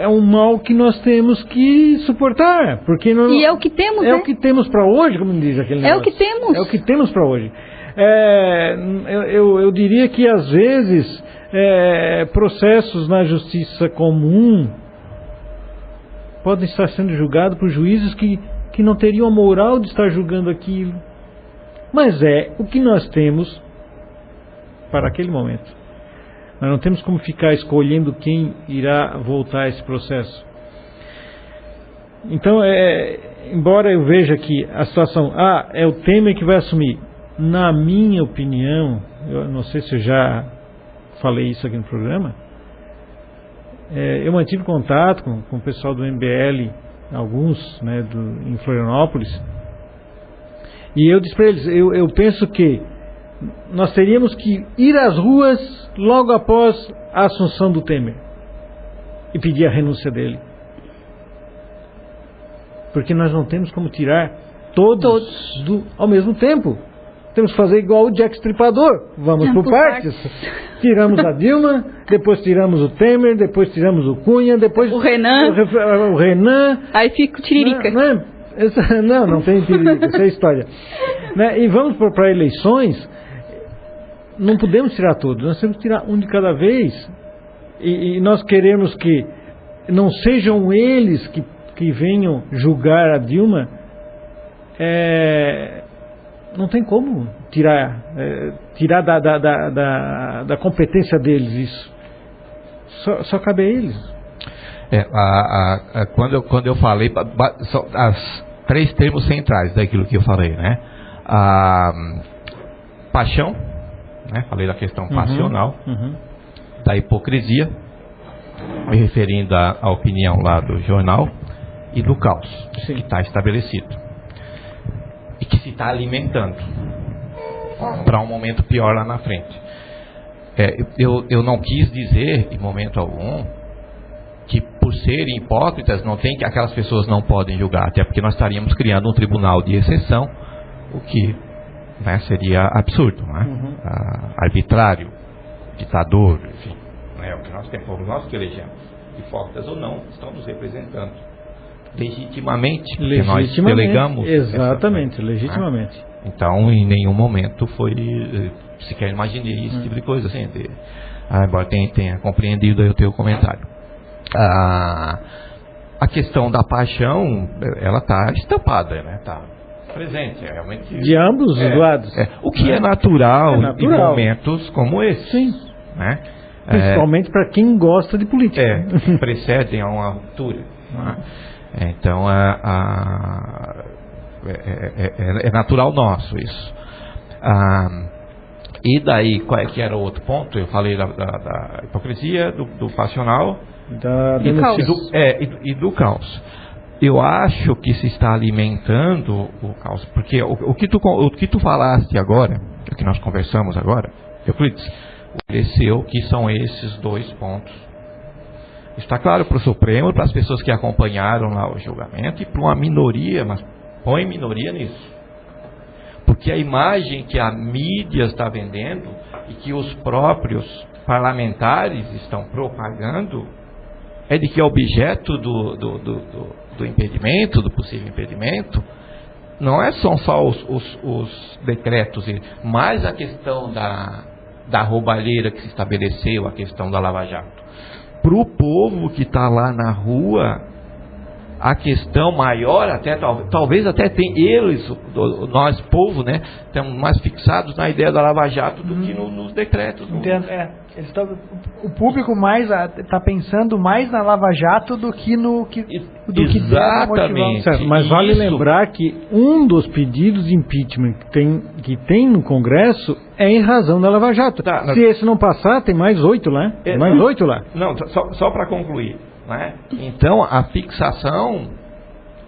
Speaker 1: um mal que nós temos que suportar, porque
Speaker 2: e é o que temos,
Speaker 1: o que temos para hoje, como diz aquele negócio.
Speaker 2: É o que temos.
Speaker 1: É o que temos para hoje. Eu diria que às vezes processos na justiça comum podem estar sendo julgados por juízes que não teriam a moral de estar julgando aquilo, mas é o que nós temos para aquele momento. Nós não temos como ficar escolhendo quem irá voltar a esse processo. Então, embora eu veja que a situação, é o Temer que vai assumir. Na minha opinião, eu não sei se eu já falei isso aqui no programa, eu mantive contato com o pessoal do MBL, alguns, né, em Florianópolis, e eu disse para eles, eu penso que nós teríamos que ir às ruas logo após a assunção do Temer e pedir a renúncia dele, porque nós não temos como tirar todos ao mesmo tempo. Temos que fazer igual o Jack Stripador, vamos por partes. Tiramos a Dilma, depois tiramos o Temer, depois tiramos o Cunha, depois
Speaker 2: o Renan, aí fica o Tiririca.
Speaker 1: Não tem Tiririca, essa é a história, né? E vamos para eleições. Não podemos tirar todos, nós temos que tirar um de cada vez, e nós queremos que não sejam eles que venham julgar a Dilma. Não tem como tirar da competência deles isso, só cabe a eles.
Speaker 4: Quando eu falei, as três termos centrais daquilo que eu falei, né? Paixão, né? Falei da questão passional, da hipocrisia, me referindo à opinião lá do jornal, e do caos, que está estabelecido e que se está alimentando para um momento pior lá na frente. Eu não quis dizer em momento algum que serem hipócritas, não tem que aquelas pessoas não podem julgar, até porque nós estaríamos criando um tribunal de exceção, o que, né, seria absurdo, né? Arbitrário, ditador, enfim, é o que nós temos, nós que elegemos, hipócritas ou não, estão nos representando legitimamente, porque nós delegamos.
Speaker 1: Exatamente, legitimamente.
Speaker 4: Né? Então, em nenhum momento foi sequer imaginei esse tipo de coisa, assim, embora tenha compreendido aí o teu comentário. A questão da paixão, ela está estampada, né? Está presente, realmente.
Speaker 1: De ambos os lados.
Speaker 4: O que é natural em momentos como esse. Sim. Né?
Speaker 1: Principalmente para quem gosta de política.
Speaker 4: Precedem a uma altura. Né? Então, é natural nosso isso. E daí, qual é que era o outro ponto? Eu falei da hipocrisia, do passional e do caos. Eu acho que se está alimentando o caos, porque o que tu falaste agora, o que nós conversamos agora, Euclides, pareceu que são esses dois pontos. Está claro para o Supremo, para as pessoas que acompanharam lá o julgamento, e para uma minoria, mas põe minoria nisso. Porque a imagem que a mídia está vendendo e que os próprios parlamentares estão propagando é de que o objeto do impedimento, do possível impedimento, não são só os decretos, mas a questão da roubalheira que se estabeleceu, a questão da Lava Jato. Para o povo que está lá na rua, a questão maior, até talvez até tem eles, nós povo, né, estamos mais fixados na ideia da Lava Jato do que nos decretos.
Speaker 3: Entendo, o público mais está pensando mais na Lava Jato do que
Speaker 4: exatamente.
Speaker 1: Certo, mas vale lembrar que um dos pedidos de impeachment que tem no Congresso é em razão da Lava Jato. Se esse não passar, tem mais 8 lá.
Speaker 4: Não, só para concluir. Né? Então, a fixação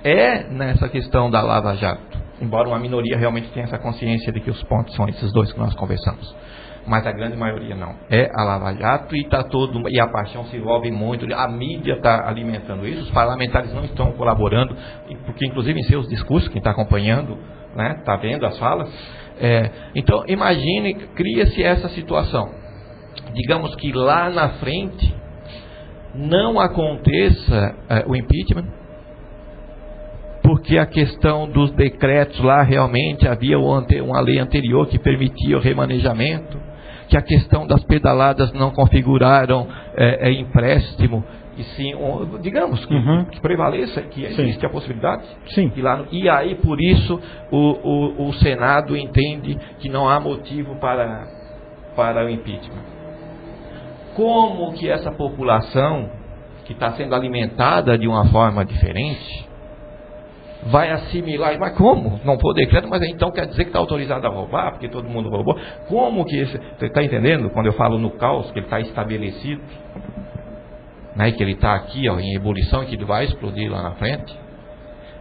Speaker 4: é nessa questão da Lava Jato. Embora uma minoria realmente tenha essa consciência de que os pontos são esses dois que nós conversamos. Mas a grande maioria não. É a Lava Jato e a paixão se envolve muito. A mídia está alimentando isso. Os parlamentares não estão colaborando, porque inclusive em seus discursos, quem está acompanhando, né, está vendo as falas. Então, imagine, cria-se essa situação. Digamos que lá na frente não aconteça o impeachment, porque a questão dos decretos lá realmente havia uma lei anterior que permitia o remanejamento, que a questão das pedaladas não configuraram empréstimo, e sim, digamos que prevaleça, que existe a possibilidade.
Speaker 1: Sim.
Speaker 4: E aí, por isso, o Senado entende que não há motivo para o impeachment. Como que essa população, que está sendo alimentada de uma forma diferente, vai assimilar? Mas como? Não for decreto, mas então quer dizer que está autorizado a roubar, porque todo mundo roubou. Como que você está entendendo? Quando eu falo no caos, que ele está estabelecido, né, que ele está aqui em ebulição e que ele vai explodir lá na frente.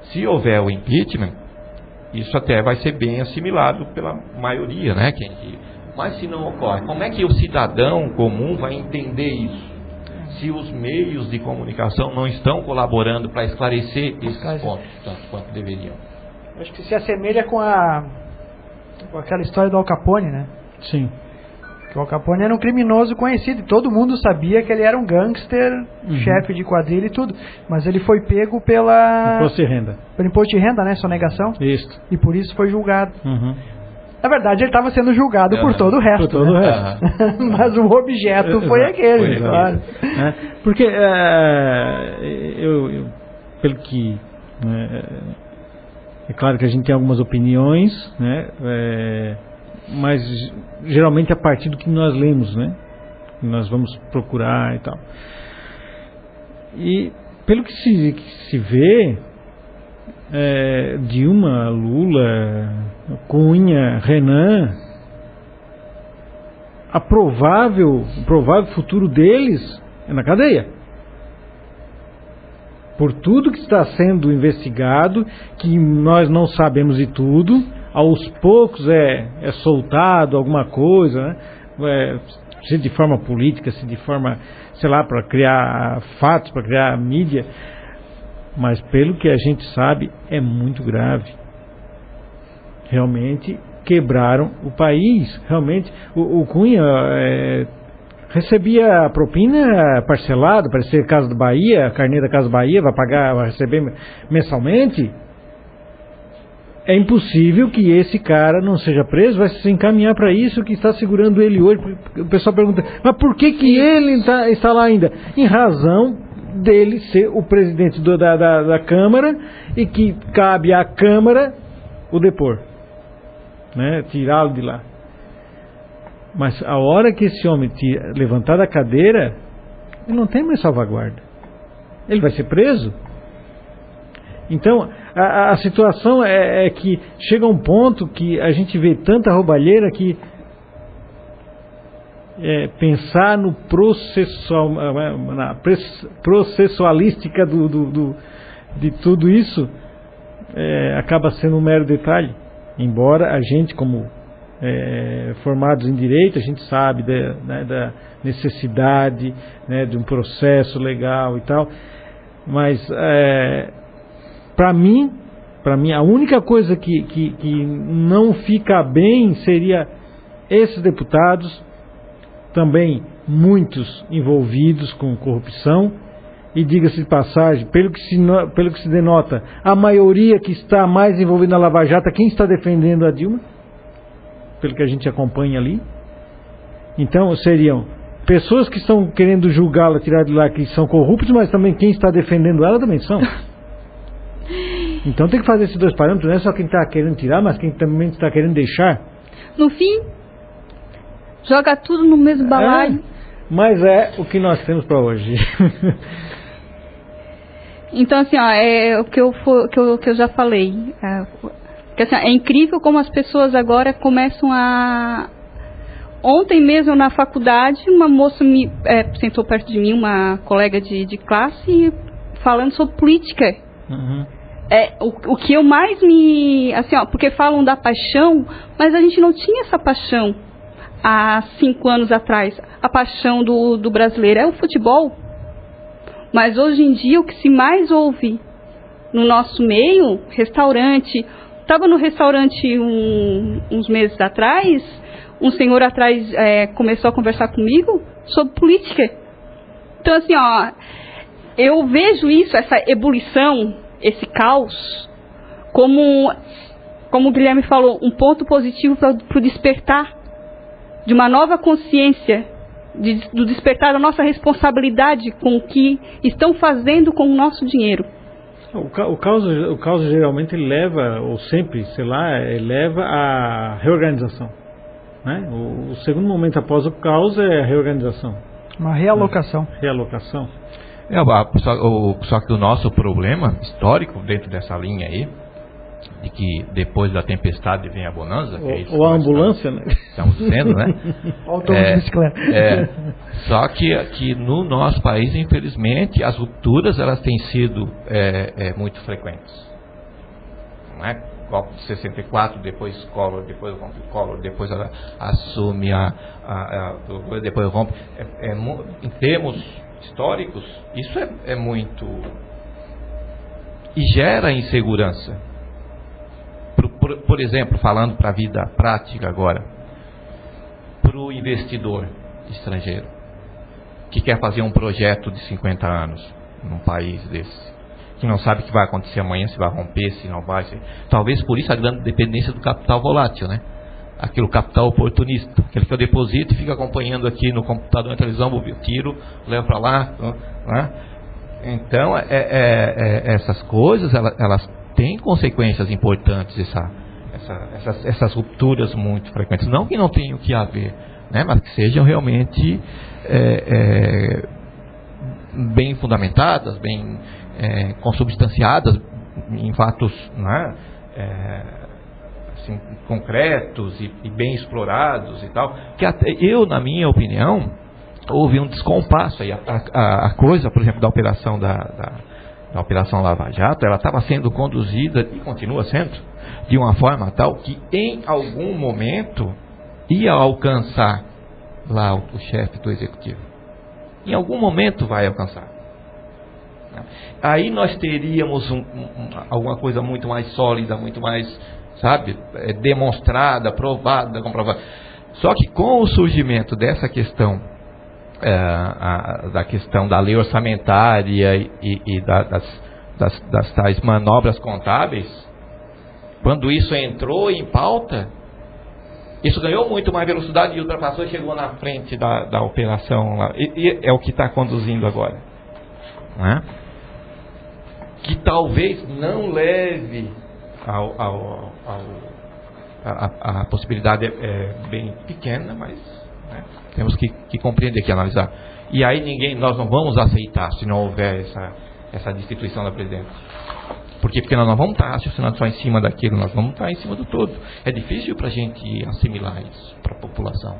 Speaker 4: Se houver o impeachment, isso até vai ser bem assimilado pela maioria, né? Mas se não ocorre, como é que o cidadão comum vai entender isso? Se os meios de comunicação não estão colaborando para esclarecer esses pontos, tanto quanto deveriam.
Speaker 3: Acho que se assemelha com aquela história do Al Capone, né?
Speaker 1: Sim.
Speaker 3: Que o Al Capone era um criminoso conhecido, e todo mundo sabia que ele era um gangster, chefe de quadrilha e tudo. Mas ele foi pego pelo imposto de renda, né? Sonegação.
Speaker 1: Isso.
Speaker 3: E por isso foi julgado. Na verdade, ele estava sendo julgado por todo o resto.
Speaker 1: Por todo o resto.
Speaker 3: Mas o objeto foi aquele. Claro.
Speaker 1: Porque, pelo que... é claro que a gente tem algumas opiniões, né? Mas geralmente a partir do que nós lemos, né? Nós vamos procurar e tal. E pelo que se vê, Dilma, Lula, Cunha, Renan, o provável futuro deles é na cadeia. Por tudo que está sendo investigado, que nós não sabemos de tudo, aos poucos é soltado alguma coisa, né? se de forma política, se de forma, sei lá, para criar fatos, para criar mídia, mas pelo que a gente sabe é muito grave. Realmente quebraram o país. Realmente o Cunha recebia propina parcelado, parecia Casa do Bahia, a carneira da Casa do Bahia, vai receber mensalmente. É impossível que esse cara não seja preso, vai se encaminhar para isso que está segurando ele hoje. O pessoal pergunta, mas por que ele está lá ainda? Em razão dele ser o presidente da Câmara e que cabe à Câmara o depor, né? Tirá-lo de lá. Mas a hora que esse homem levantar da cadeira, ele não tem mais salvaguarda. Ele vai ser preso. Então, a situação é que chega um ponto que a gente vê tanta roubalheira que pensar no na processualística de tudo isso acaba sendo um mero detalhe. Embora a gente, como formados em direito, a gente sabe da necessidade, né, de um processo legal e tal, mas para mim a única coisa que não fica bem seria esses deputados, também muitos envolvidos com corrupção, e diga-se de passagem, pelo que se denota, a maioria que está mais envolvida na Lava Jato, quem está defendendo a Dilma, pelo que a gente acompanha ali. Então seriam pessoas que estão querendo julgá-la, tirar de lá, que são corruptos, mas também quem está defendendo ela também são. Então tem que fazer esses dois parâmetros, não é só quem está querendo tirar, mas quem também está querendo deixar.
Speaker 2: No fim, joga tudo no mesmo balaio.
Speaker 1: Mas é o que nós temos para hoje.
Speaker 2: Então, assim, ó, o que eu já falei. Que, assim, é incrível como as pessoas agora começam a... Ontem mesmo na faculdade, uma moça sentou perto de mim, uma colega de classe, falando sobre política.
Speaker 1: Uhum.
Speaker 2: O que eu mais me... Assim, ó, porque falam da paixão, mas a gente não tinha essa paixão há 5 anos atrás. A paixão do brasileiro é o futebol. Mas hoje em dia o que se mais ouve no nosso meio, restaurante... Estava no restaurante uns meses atrás, um senhor atrás começou a conversar comigo sobre política. Então, assim, ó, eu vejo isso, essa ebulição, esse caos, como o Guilherme falou, um ponto positivo para o despertar de uma nova consciência, do despertar da nossa responsabilidade com o que estão fazendo com o nosso dinheiro.
Speaker 1: O caos geralmente ele leva, ou sempre, sei lá, leva à reorganização, né? O segundo momento após o caos é a reorganização.
Speaker 3: Uma realocação.
Speaker 1: Realocação.
Speaker 4: Só que o nosso problema histórico dentro dessa linha aí, de que depois da tempestade vem a bonança, que é isso
Speaker 1: ou a ambulância, né?
Speaker 4: Estamos dizendo, né?
Speaker 3: Autobus de bicicleta.
Speaker 4: Só que no nosso país, infelizmente, as rupturas elas têm sido muito frequentes. Não é? Golpe de 64, depois Collor, depois rompe Collor, depois ela assume depois rompe. Em termos históricos, isso é muito... E gera insegurança. Por exemplo, falando para a vida prática agora, para o investidor estrangeiro que quer fazer um projeto de 50 anos num país desse, que não sabe o que vai acontecer amanhã, se vai romper, se não vai. Talvez por isso a grande dependência do capital volátil, né? Aquele capital oportunista, aquele que eu deposito e fica acompanhando aqui no computador, na televisão, vou tiro, levo para lá, né? Então, essas coisas, elas têm consequências importantes, essas rupturas muito frequentes. Não que não tenham que haver, né, mas que sejam realmente bem fundamentadas, bem consubstanciadas em fatos, né, assim, concretos e bem explorados e tal. Que até na minha opinião, houve um descompasso aí. A coisa, por exemplo, da operação da Operação Lava Jato, ela estava sendo conduzida, e continua sendo, de uma forma tal que em algum momento ia alcançar lá o chefe do executivo. Em algum momento vai alcançar. Aí nós teríamos alguma coisa muito mais sólida, muito mais, sabe, demonstrada, provada, comprovada. Só que com o surgimento dessa questão, da questão da lei orçamentária e das tais manobras contábeis, quando isso entrou em pauta, isso ganhou muito mais velocidade e ultrapassou e chegou na frente da operação lá. E é o que está conduzindo agora, não é? Que talvez não leve a possibilidade bem pequena, mas né, temos que compreender, que analisar. E aí nós não vamos aceitar se não houver essa destituição da presidência. Por quê? Porque nós não vamos estar raciocinando só em cima daquilo, nós vamos estar em cima do todo. É difícil para a gente assimilar isso para a população.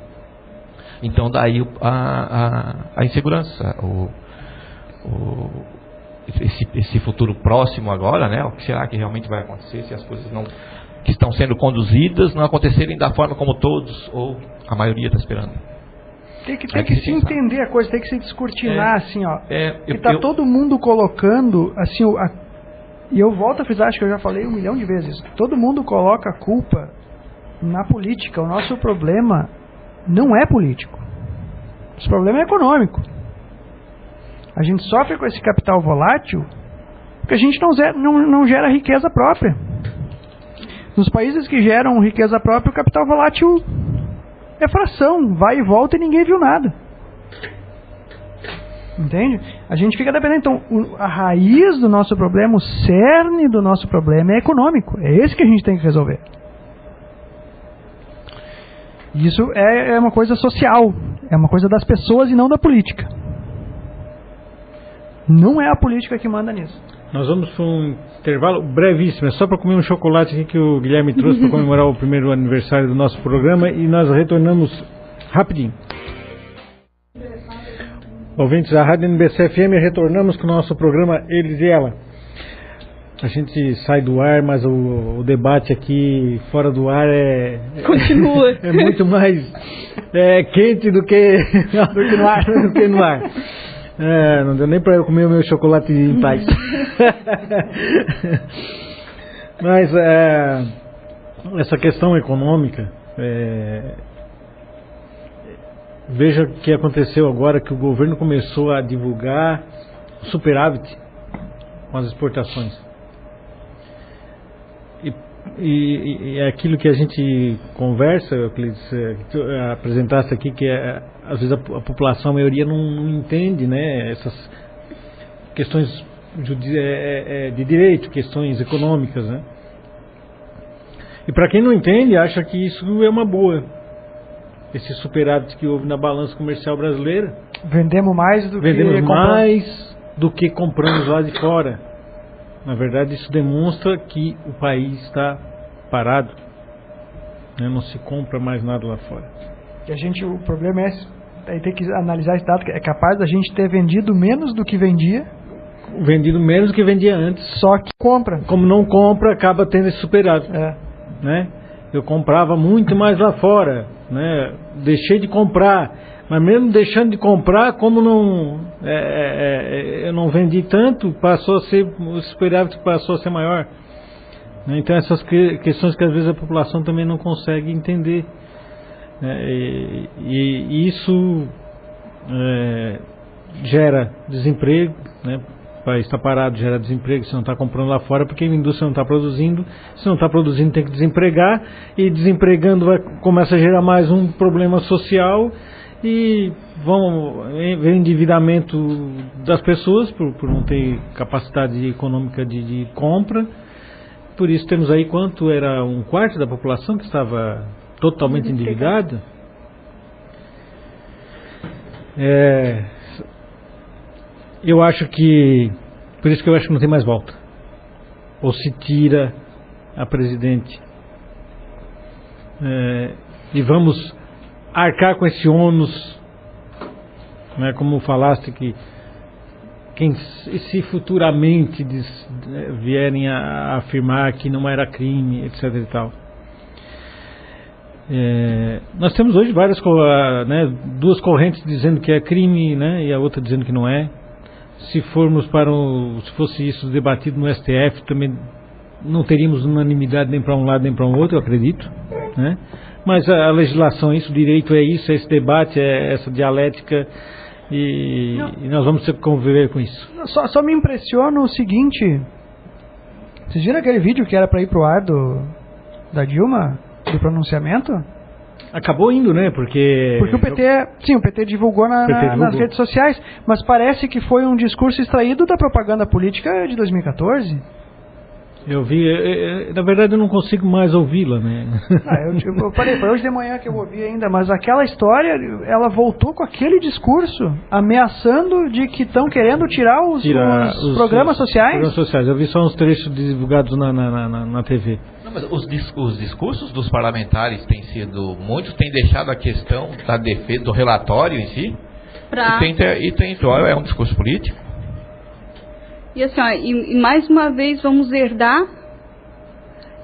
Speaker 4: Então daí a insegurança, esse futuro próximo agora, né? O que será que realmente vai acontecer se as coisas que estão sendo conduzidas não acontecerem da forma como todos ou a maioria está esperando?
Speaker 3: Tem que se entender a coisa, tem que se descortinar, assim, ó. Está todo mundo colocando, assim, e eu volto a frisar, acho que eu já falei 1 milhão de vezes, todo mundo coloca a culpa na política. O nosso problema não é político. Nosso problema é econômico. A gente sofre com esse capital volátil porque a gente não gera riqueza própria. Nos países que geram riqueza própria, o capital volátil é fração, vai e volta e ninguém viu nada. Entende? A gente fica dependendo. Então, a raiz do nosso problema, o cerne do nosso problema é econômico. É esse que a gente tem que resolver. Isso é uma coisa social, é uma coisa das pessoas e não da política. Não é a política que manda nisso.
Speaker 1: Nós vamos para um intervalo brevíssimo, é só para comer um chocolate aqui que o Guilherme trouxe para comemorar o primeiro aniversário do nosso programa, e nós retornamos rapidinho. Ouvintes da Rádio NBC-FM, retornamos com o nosso programa Eles e Ela. A gente sai do ar, mas o debate aqui fora do ar
Speaker 2: continua.
Speaker 1: É muito mais quente do que no ar. Do que no ar. Não deu nem para eu comer o meu chocolate em paz. Mas essa questão econômica, veja o que aconteceu agora, que o governo começou a divulgar o superávit com as exportações. E é aquilo que a gente conversa, Euclides, que apresentasse aqui, que às vezes a população, a maioria não entende, né, essas questões de direito, questões econômicas, né? E para quem não entende, acha que isso é uma boa, esse superávit que houve na balança comercial brasileira.
Speaker 3: Vendemos mais
Speaker 1: do que compramos lá de fora. Na verdade, isso demonstra que o país está parado, né? Não se compra mais nada lá fora.
Speaker 3: E o problema aí tem que analisar esse dado, que é capaz da gente ter vendido menos do que vendia.
Speaker 1: Vendido menos do que vendia antes.
Speaker 3: Só que compra.
Speaker 1: Como não compra, acaba tendo esse superávit. Né? Eu comprava muito mais lá fora, né? Deixei de comprar, mas mesmo deixando de comprar, como eu não vendi tanto, o superávit passou a ser maior. Então essas questões que às vezes a população também não consegue entender. E isso gera desemprego, né? O país está parado, gera desemprego. Se não está comprando lá fora, porque a indústria não está produzindo. Se não está produzindo, tem que desempregar, e desempregando começa a gerar mais um problema social, e vem o endividamento das pessoas por não ter capacidade econômica de compra. Por isso temos aí, quanto era 1/4 da população que estava totalmente endividada. Eu acho que, por isso que eu acho que não tem mais volta. Ou se tira a presidente, e vamos arcar com esse ônus, né, como falaste, que se futuramente vierem a afirmar que não era crime, etc. e tal. Nós temos hoje várias, né, duas correntes dizendo que é crime, né, e a outra dizendo que não é. Se fosse isso debatido no STF, também não teríamos unanimidade nem para um lado nem para um outro, eu acredito, né? Mas a legislação é isso, o direito é isso, é esse debate, é essa dialética, e nós vamos ter que conviver com isso.
Speaker 3: Só me impressiona o seguinte: vocês viram aquele vídeo que era para ir pro ar da Dilma, do pronunciamento?
Speaker 1: Acabou indo, né? Porque
Speaker 3: o PT divulgou nas redes sociais, mas parece que foi um discurso extraído da propaganda política de 2014.
Speaker 1: Eu vi, na verdade eu não consigo mais ouvi-la, né?
Speaker 3: Eu falei, foi hoje de manhã que eu ouvi ainda, mas aquela história, ela voltou com aquele discurso, ameaçando de que estão querendo tirar os programas sociais.
Speaker 1: Programas sociais, eu vi só uns trechos divulgados na TV.
Speaker 4: Não, mas os discursos dos parlamentares muitos têm deixado a questão da defesa do relatório em si, é um discurso político.
Speaker 2: E assim, e mais uma vez vamos herdar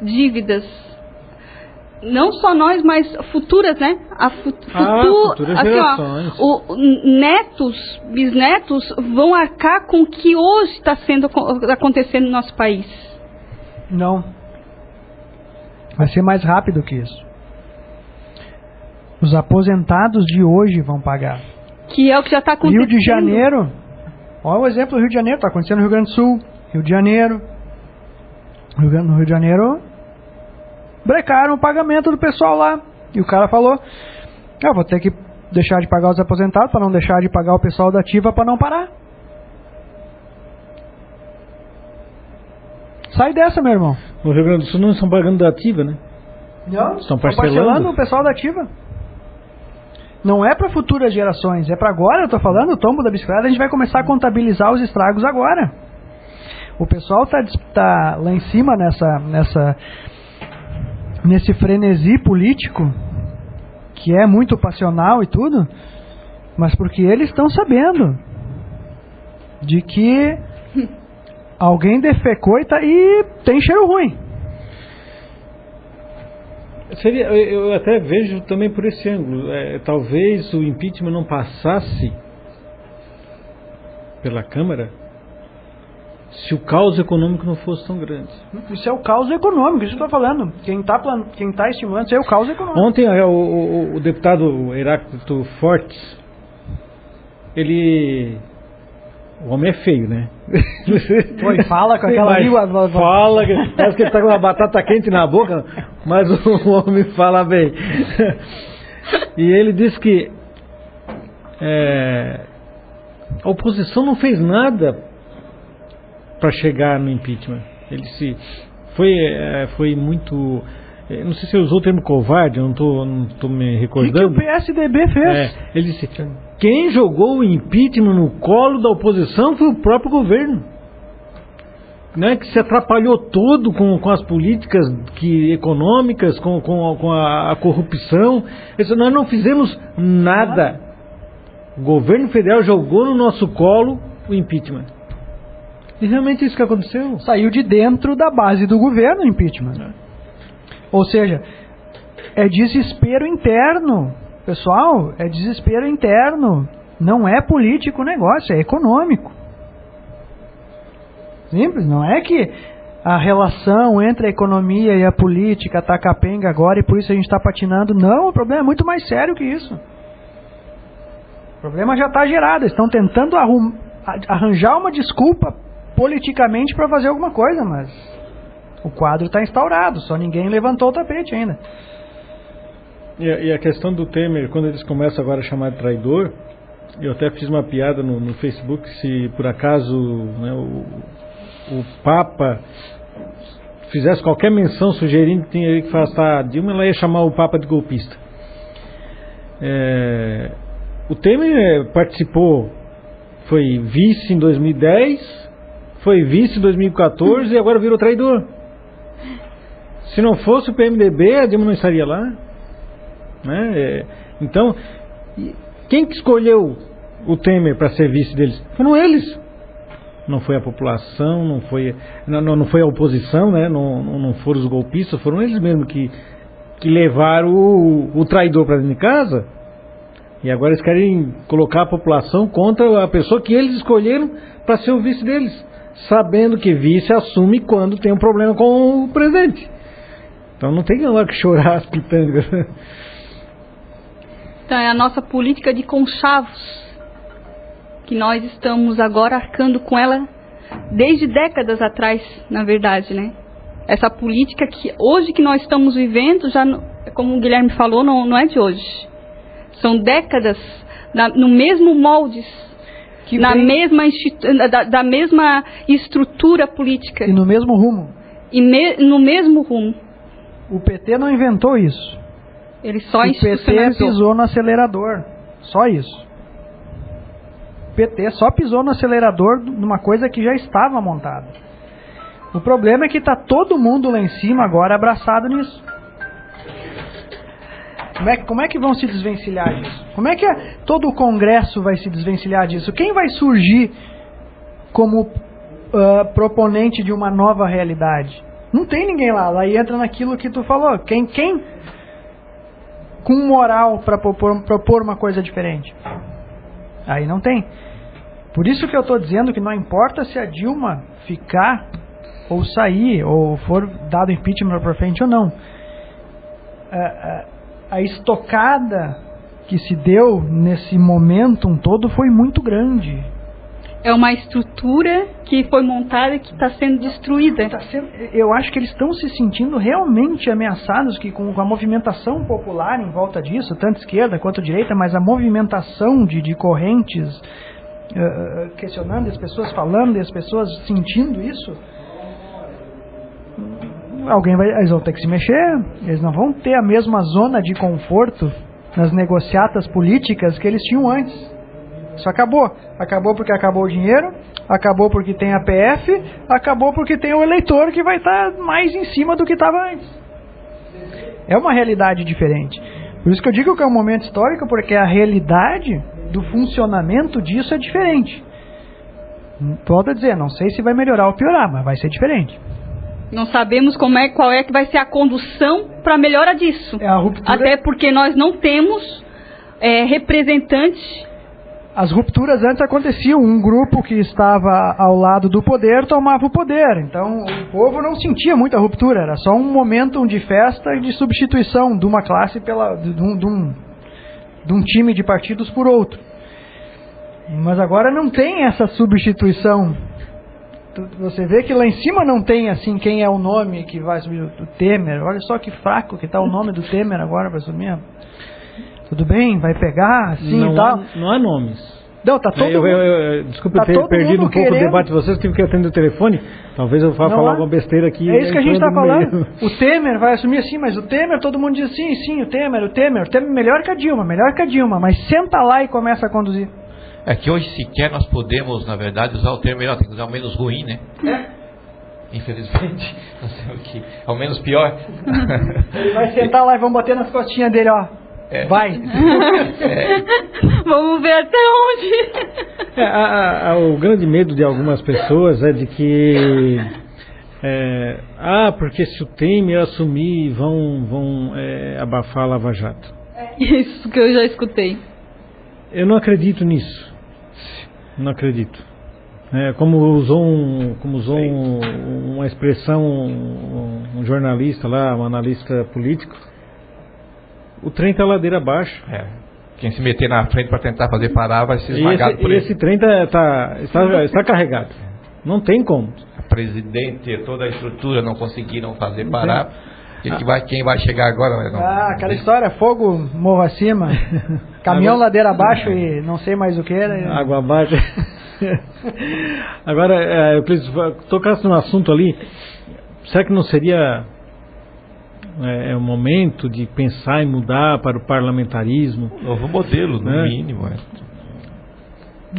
Speaker 2: dívidas. Não só nós, mas futuras, né?
Speaker 1: Futuras
Speaker 2: assim,
Speaker 1: gerações.
Speaker 2: Netos, bisnetos vão arcar com o que hoje está acontecendo no nosso país.
Speaker 3: Não. Vai ser mais rápido que isso. Os aposentados de hoje vão pagar.
Speaker 2: Que é o que já está acontecendo.
Speaker 3: Rio de Janeiro. Olha o exemplo do Rio de Janeiro, está acontecendo no Rio Grande do Sul, Rio de Janeiro. No Rio de Janeiro, brecaram o pagamento do pessoal lá. E o cara falou, vou ter que deixar de pagar os aposentados para não deixar de pagar o pessoal da ativa para não parar. Sai dessa, meu irmão.
Speaker 1: No Rio Grande do Sul não estão pagando da ativa, né?
Speaker 3: Não,
Speaker 1: estão parcelando
Speaker 3: o pessoal da ativa. Não é para futuras gerações, é para agora. Eu estou falando, o tombo da bicicleta, a gente vai começar a contabilizar os estragos agora. O pessoal tá lá em cima nesse frenesi político, que é muito passional e tudo, mas porque eles estão sabendo de que alguém defecou e tem cheiro ruim.
Speaker 1: Eu até vejo também por esse ângulo. Talvez o impeachment não passasse pela Câmara se o caos econômico não fosse tão grande.
Speaker 3: Isso é o caos econômico, isso que eu estou falando. Quem tá estimulando isso é o caos econômico.
Speaker 1: Ontem o deputado Heráclito Fortes, o homem é feio, né?
Speaker 3: Pô, fala com aquela língua.
Speaker 1: Fala, parece que ele tá com uma batata quente na boca, mas o homem fala bem. E ele disse que a oposição não fez nada para chegar no impeachment. Ele foi muito... Não sei se ele usou o termo covarde, eu não tô me recordando.
Speaker 3: O que o PSDB fez?
Speaker 1: Ele disse: quem jogou o impeachment no colo da oposição foi o próprio governo, né, que se atrapalhou todo com as políticas econômicas, com a corrupção. Ele disse: nós não fizemos nada. O governo federal jogou no nosso colo o impeachment. E realmente isso que aconteceu.
Speaker 3: Saiu de dentro da base do governo o impeachment. Ou seja, é desespero interno, pessoal, é desespero interno, não é político o negócio, é econômico. Simples, não é que a relação entre a economia e a política está capenga agora e por isso a gente está patinando. Não, o problema é muito mais sério que isso. O problema já está gerado, eles estão tentando arranjar uma desculpa politicamente para fazer alguma coisa, mas... o quadro está instaurado, só ninguém levantou o tapete ainda.
Speaker 1: E a questão do Temer, quando eles começam agora a chamar de traidor, eu até fiz uma piada no Facebook, se por acaso, né, o Papa fizesse qualquer menção sugerindo que tinha que afastar a Dilma, ela ia chamar o Papa de golpista. O Temer participou, foi vice em 2010, foi vice em 2014 e agora virou traidor. Se não fosse o PMDB, a Dilma não estaria lá, né? Então, quem que escolheu o Temer para ser vice deles? Foram eles. Não foi a população, não foi a oposição, né? Não foram os golpistas, foram eles mesmos que que levaram o traidor para dentro de casa, e agora eles querem colocar a população contra a pessoa que eles escolheram para ser o vice deles, sabendo que vice assume quando tem um problema com o presidente. Então não tem que chorar as pitangas.
Speaker 2: Então é a nossa política de conchavos, que nós estamos agora arcando com ela desde décadas atrás, na verdade, né? Essa política que hoje que nós estamos vivendo, já como o Guilherme falou, não é de hoje. São décadas no mesmo moldes, da mesma estrutura política.
Speaker 3: E no mesmo rumo.
Speaker 2: No mesmo rumo.
Speaker 3: O PT não inventou isso.
Speaker 2: Ele só
Speaker 3: institucionalizou. O PT pisou no acelerador. Só isso. O PT só pisou no acelerador numa coisa que já estava montada. O problema é que está todo mundo lá em cima agora abraçado nisso. Como é que vão se desvencilhar disso? Como é que todo o Congresso vai se desvencilhar disso? Quem vai surgir como proponente de uma nova realidade? Não tem ninguém lá. Lá entra naquilo que tu falou. Quem com moral para propor uma coisa diferente? Aí não tem. Por isso que eu estou dizendo que não importa se a Dilma ficar ou sair, ou for dado impeachment para frente ou não. A estocada que se deu nesse momentum todo foi muito grande.
Speaker 2: É uma estrutura que foi montada e que está sendo destruída.
Speaker 3: Eu acho que eles estão se sentindo realmente ameaçados que com a movimentação popular em volta disso, tanto esquerda quanto direita, mas a movimentação de correntes questionando, as pessoas falando, e as pessoas sentindo isso. Eles vão ter que se mexer, eles não vão ter a mesma zona de conforto nas negociatas políticas que eles tinham antes. Isso acabou. Acabou porque acabou o dinheiro, acabou porque tem a PF, acabou porque tem o eleitor que vai estar mais em cima do que estava antes. É uma realidade diferente. Por isso que eu digo que é um momento histórico, porque a realidade do funcionamento disso é diferente. Volto a dizer, não sei se vai melhorar ou piorar, mas vai ser diferente.
Speaker 2: Não sabemos qual é que vai ser a condução para a melhora disso.
Speaker 3: É a ruptura.
Speaker 2: Até porque nós não temos representantes.
Speaker 3: As rupturas antes aconteciam. Um grupo que estava ao lado do poder tomava o poder. Então o povo não sentia muita ruptura. Era só um momento de festa e de substituição de uma classe de um time de partidos por outro. Mas agora não tem essa substituição. Você vê que lá em cima não tem assim quem é o nome que vai subir o Temer. Olha só que fraco que está o nome do Temer agora para assumir. Tudo bem, vai pegar assim
Speaker 1: não
Speaker 3: e tal.
Speaker 1: Não há nomes.
Speaker 3: Não, tá todo mundo.
Speaker 1: Desculpa eu ter perdido um pouco o debate de vocês, tive que atender o telefone. Talvez eu vá falar alguma besteira aqui.
Speaker 3: É isso que a gente está falando. O Temer vai assumir assim, mas o Temer, todo mundo diz sim, o Temer melhor que a Dilma, mas senta lá e começa a conduzir.
Speaker 4: É que hoje sequer nós podemos, na verdade, usar o termo melhor, tem que usar o menos ruim, né? Infelizmente, não sei o que. É o menos pior.
Speaker 3: Ele vai sentar lá e vamos bater nas costinhas dele, ó. Vai.
Speaker 2: Vamos ver até onde.
Speaker 1: O grande medo de algumas pessoas é de que porque se o Temer assumir vão abafar a Lava Jato.
Speaker 2: Isso que eu já escutei.
Speaker 1: Eu não acredito nisso. Não acredito. Como usou uma expressão um jornalista lá, um analista político, o trem está ladeira abaixo.
Speaker 4: Quem se meter na frente para tentar fazer parar vai ser esmagado por ele.
Speaker 1: Esse trem está carregado. Não tem como.
Speaker 4: A presidente, toda a estrutura não conseguiram fazer parar. Quem vai chegar agora?
Speaker 3: Aquela história, fogo, morro acima, caminhão ladeira abaixo e não sei mais o que era.
Speaker 1: Água abaixo. Agora, eu preciso tocasse no assunto ali. Será que não seria um momento de pensar em mudar para o parlamentarismo?
Speaker 4: Novo modelo, no mínimo.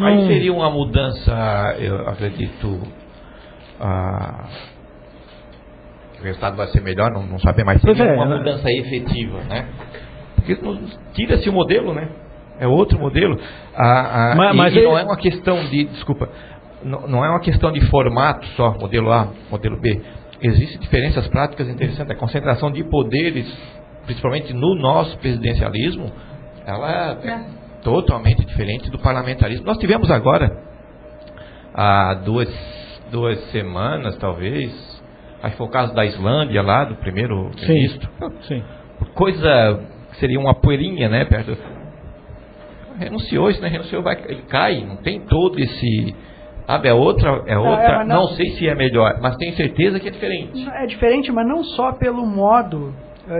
Speaker 4: Aí seria uma mudança, eu acredito, o resultado vai ser melhor, não saber mais. Seria uma mudança efetiva, né? Porque tira-se o modelo, né? É outro modelo. Mas não é uma questão de, não é uma questão de formato só, modelo A, modelo B. Existem diferenças práticas interessantes. A concentração de poderes principalmente no nosso presidencialismo, ela é totalmente diferente do parlamentarismo. Nós tivemos agora, há duas semanas, talvez, acho que foi o caso da Islândia lá, do primeiro-ministro.
Speaker 1: Sim.
Speaker 4: Coisa que seria uma poeirinha, né? Perto. Renunciou, isso, né? Renunciou, ele cai, não tem todo esse. Sabe, é outra, não sei se é melhor, mas tenho certeza que é diferente.
Speaker 3: É diferente, mas não só pelo modo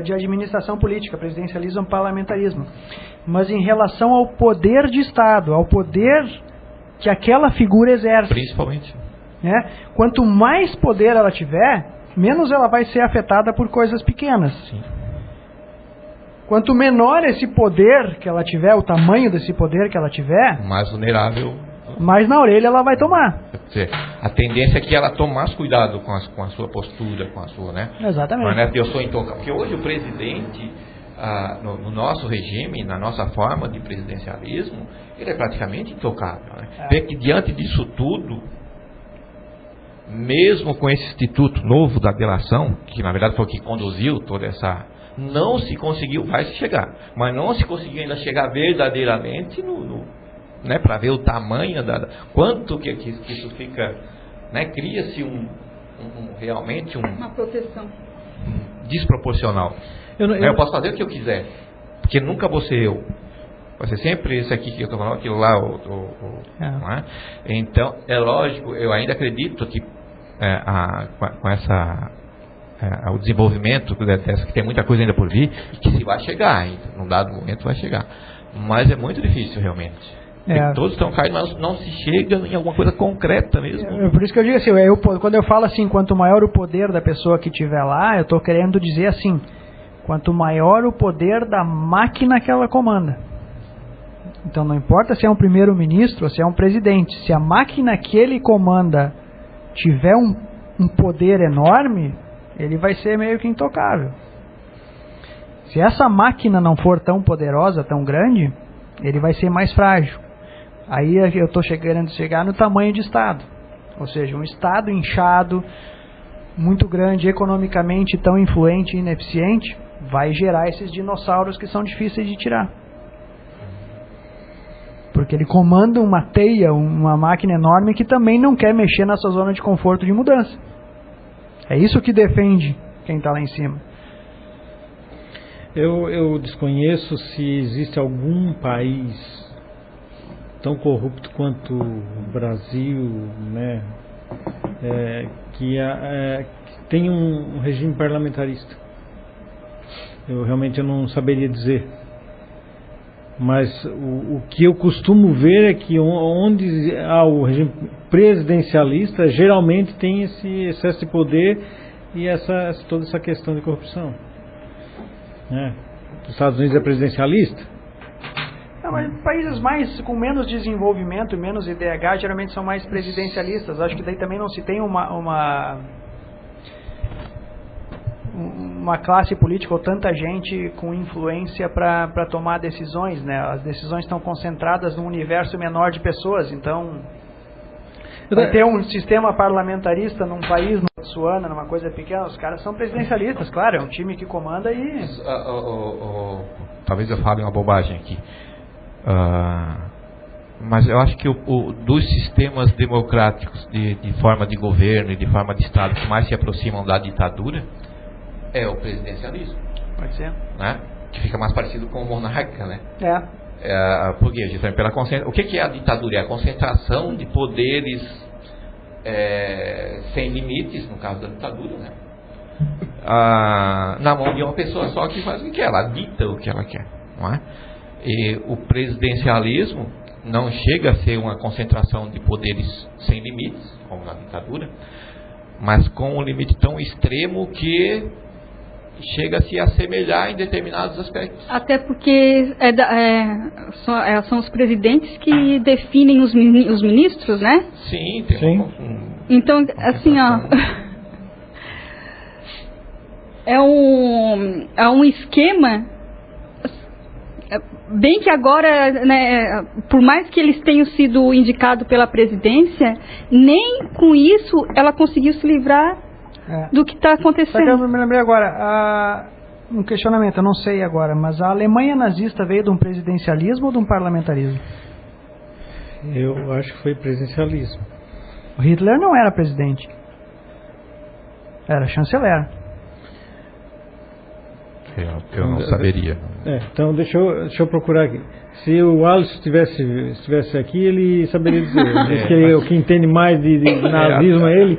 Speaker 3: de administração política, presidencialismo, parlamentarismo, mas em relação ao poder de Estado, ao poder que aquela figura exerce.
Speaker 4: Principalmente.
Speaker 3: Né? Quanto mais poder ela tiver, menos ela vai ser afetada por coisas pequenas.
Speaker 4: Sim.
Speaker 3: Quanto menor esse poder que ela tiver, o tamanho desse poder que ela tiver,
Speaker 4: mais vulnerável,
Speaker 3: mais na orelha ela vai tomar.
Speaker 4: A tendência é que ela tomasse cuidado com a sua postura, com a sua, né?
Speaker 3: Exatamente.
Speaker 4: Mas, né, eu sou intocável. Porque hoje o presidente, no nosso regime, na nossa forma de presidencialismo, ele é praticamente intocável. Né? Vê que diante disso tudo, mesmo com esse instituto novo da delação, que na verdade foi o que conduziu toda essa... Não se conseguiu, vai se chegar, mas não se conseguiu ainda chegar verdadeiramente né, para ver o tamanho quanto que isso fica, né, cria-se realmente
Speaker 2: uma proteção
Speaker 4: desproporcional. Eu posso fazer o que eu quiser, porque nunca vou ser eu, vai ser sempre esse aqui que eu estou falando, aquilo lá, não é? Então é lógico, eu ainda acredito que com essa o desenvolvimento dessa, que tem muita coisa ainda por vir, e que se vai chegar ainda, num dado momento vai chegar, mas é muito difícil realmente. Todos estão caindo, mas não se chega em alguma coisa concreta mesmo.
Speaker 3: Por isso que eu digo assim, quando eu falo assim, quanto maior o poder da pessoa que estiver lá, eu estou querendo dizer assim, quanto maior o poder da máquina que ela comanda. Então não importa se é um primeiro-ministro ou se é um presidente, se a máquina que ele comanda tiver um poder enorme, ele vai ser meio que intocável. Se essa máquina não for tão poderosa, tão grande, ele vai ser mais frágil. Aí eu estou querendo chegar no tamanho de Estado. Ou seja, um Estado inchado, muito grande, economicamente tão influente e ineficiente, vai gerar esses dinossauros que são difíceis de tirar. Porque ele comanda uma teia, uma máquina enorme que também não quer mexer nessa zona de conforto de mudança. É isso que defende quem está lá em cima.
Speaker 1: Eu desconheço se existe algum país tão corrupto quanto o Brasil, né, que tem um regime parlamentarista. Eu realmente não saberia dizer. Mas o que eu costumo ver é que onde há o regime presidencialista, geralmente tem esse excesso de poder e toda essa questão de corrupção. Os Estados Unidos é presidencialista?
Speaker 3: Não, mas países com menos desenvolvimento, menos IDH, geralmente são mais presidencialistas. Acho que daí também não se tem uma classe política ou tanta gente com influência para tomar decisões, né? As decisões estão concentradas num universo menor de pessoas, então vai ter um sistema parlamentarista num país, no Botsuana, numa coisa pequena, os caras são presidencialistas, claro, é um time que comanda e...
Speaker 4: Talvez eu fale uma bobagem aqui, mas eu acho que dos sistemas democráticos de forma de governo e de forma de Estado que mais se aproximam da ditadura é o presidencialismo.
Speaker 3: Pode ser.
Speaker 4: Né? Que fica mais parecido com o monarca, né? Porque justamente pela o que é a ditadura? É a concentração de poderes sem limites, no caso da ditadura, né? Na mão de uma pessoa só que faz o que quer, ela dita o que ela quer, não é? E o presidencialismo não chega a ser uma concentração de poderes sem limites, como na ditadura, mas com um limite tão extremo que chega a se assemelhar em determinados aspectos.
Speaker 2: Até porque são os presidentes que definem os ministros, né?
Speaker 4: Sim, tem
Speaker 1: Sim.
Speaker 2: Então, assim, é um esquema, bem que agora, né, por mais que eles tenham sido indicados pela presidência, nem com isso ela conseguiu se livrar do que está acontecendo.
Speaker 3: Eu me lembrei agora, um questionamento, eu não sei agora, mas a Alemanha nazista veio de um presidencialismo ou de um parlamentarismo?
Speaker 1: Eu acho que foi presidencialismo.
Speaker 3: O Hitler não era presidente. Era chanceler.
Speaker 4: Eu não saberia.
Speaker 1: Então deixa eu procurar aqui. Se o Alisson estivesse aqui, ele saberia dizer. Diz que o que entende mais de nazismo é ele.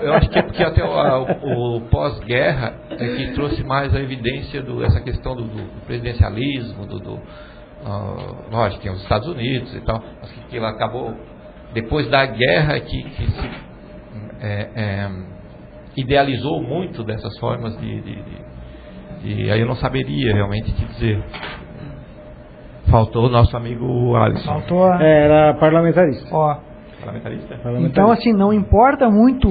Speaker 4: Eu acho que é porque até o pós-guerra é que trouxe mais a evidência dessa questão do presidencialismo, lógico, tem os Estados Unidos e tal, mas que ela acabou, depois da guerra, que se idealizou muito dessas formas aí eu não saberia realmente te dizer. Faltou o nosso amigo Alisson.
Speaker 3: Faltou.
Speaker 1: Era parlamentarista.
Speaker 4: Parlamentarista?
Speaker 3: Então, assim, não importa muito.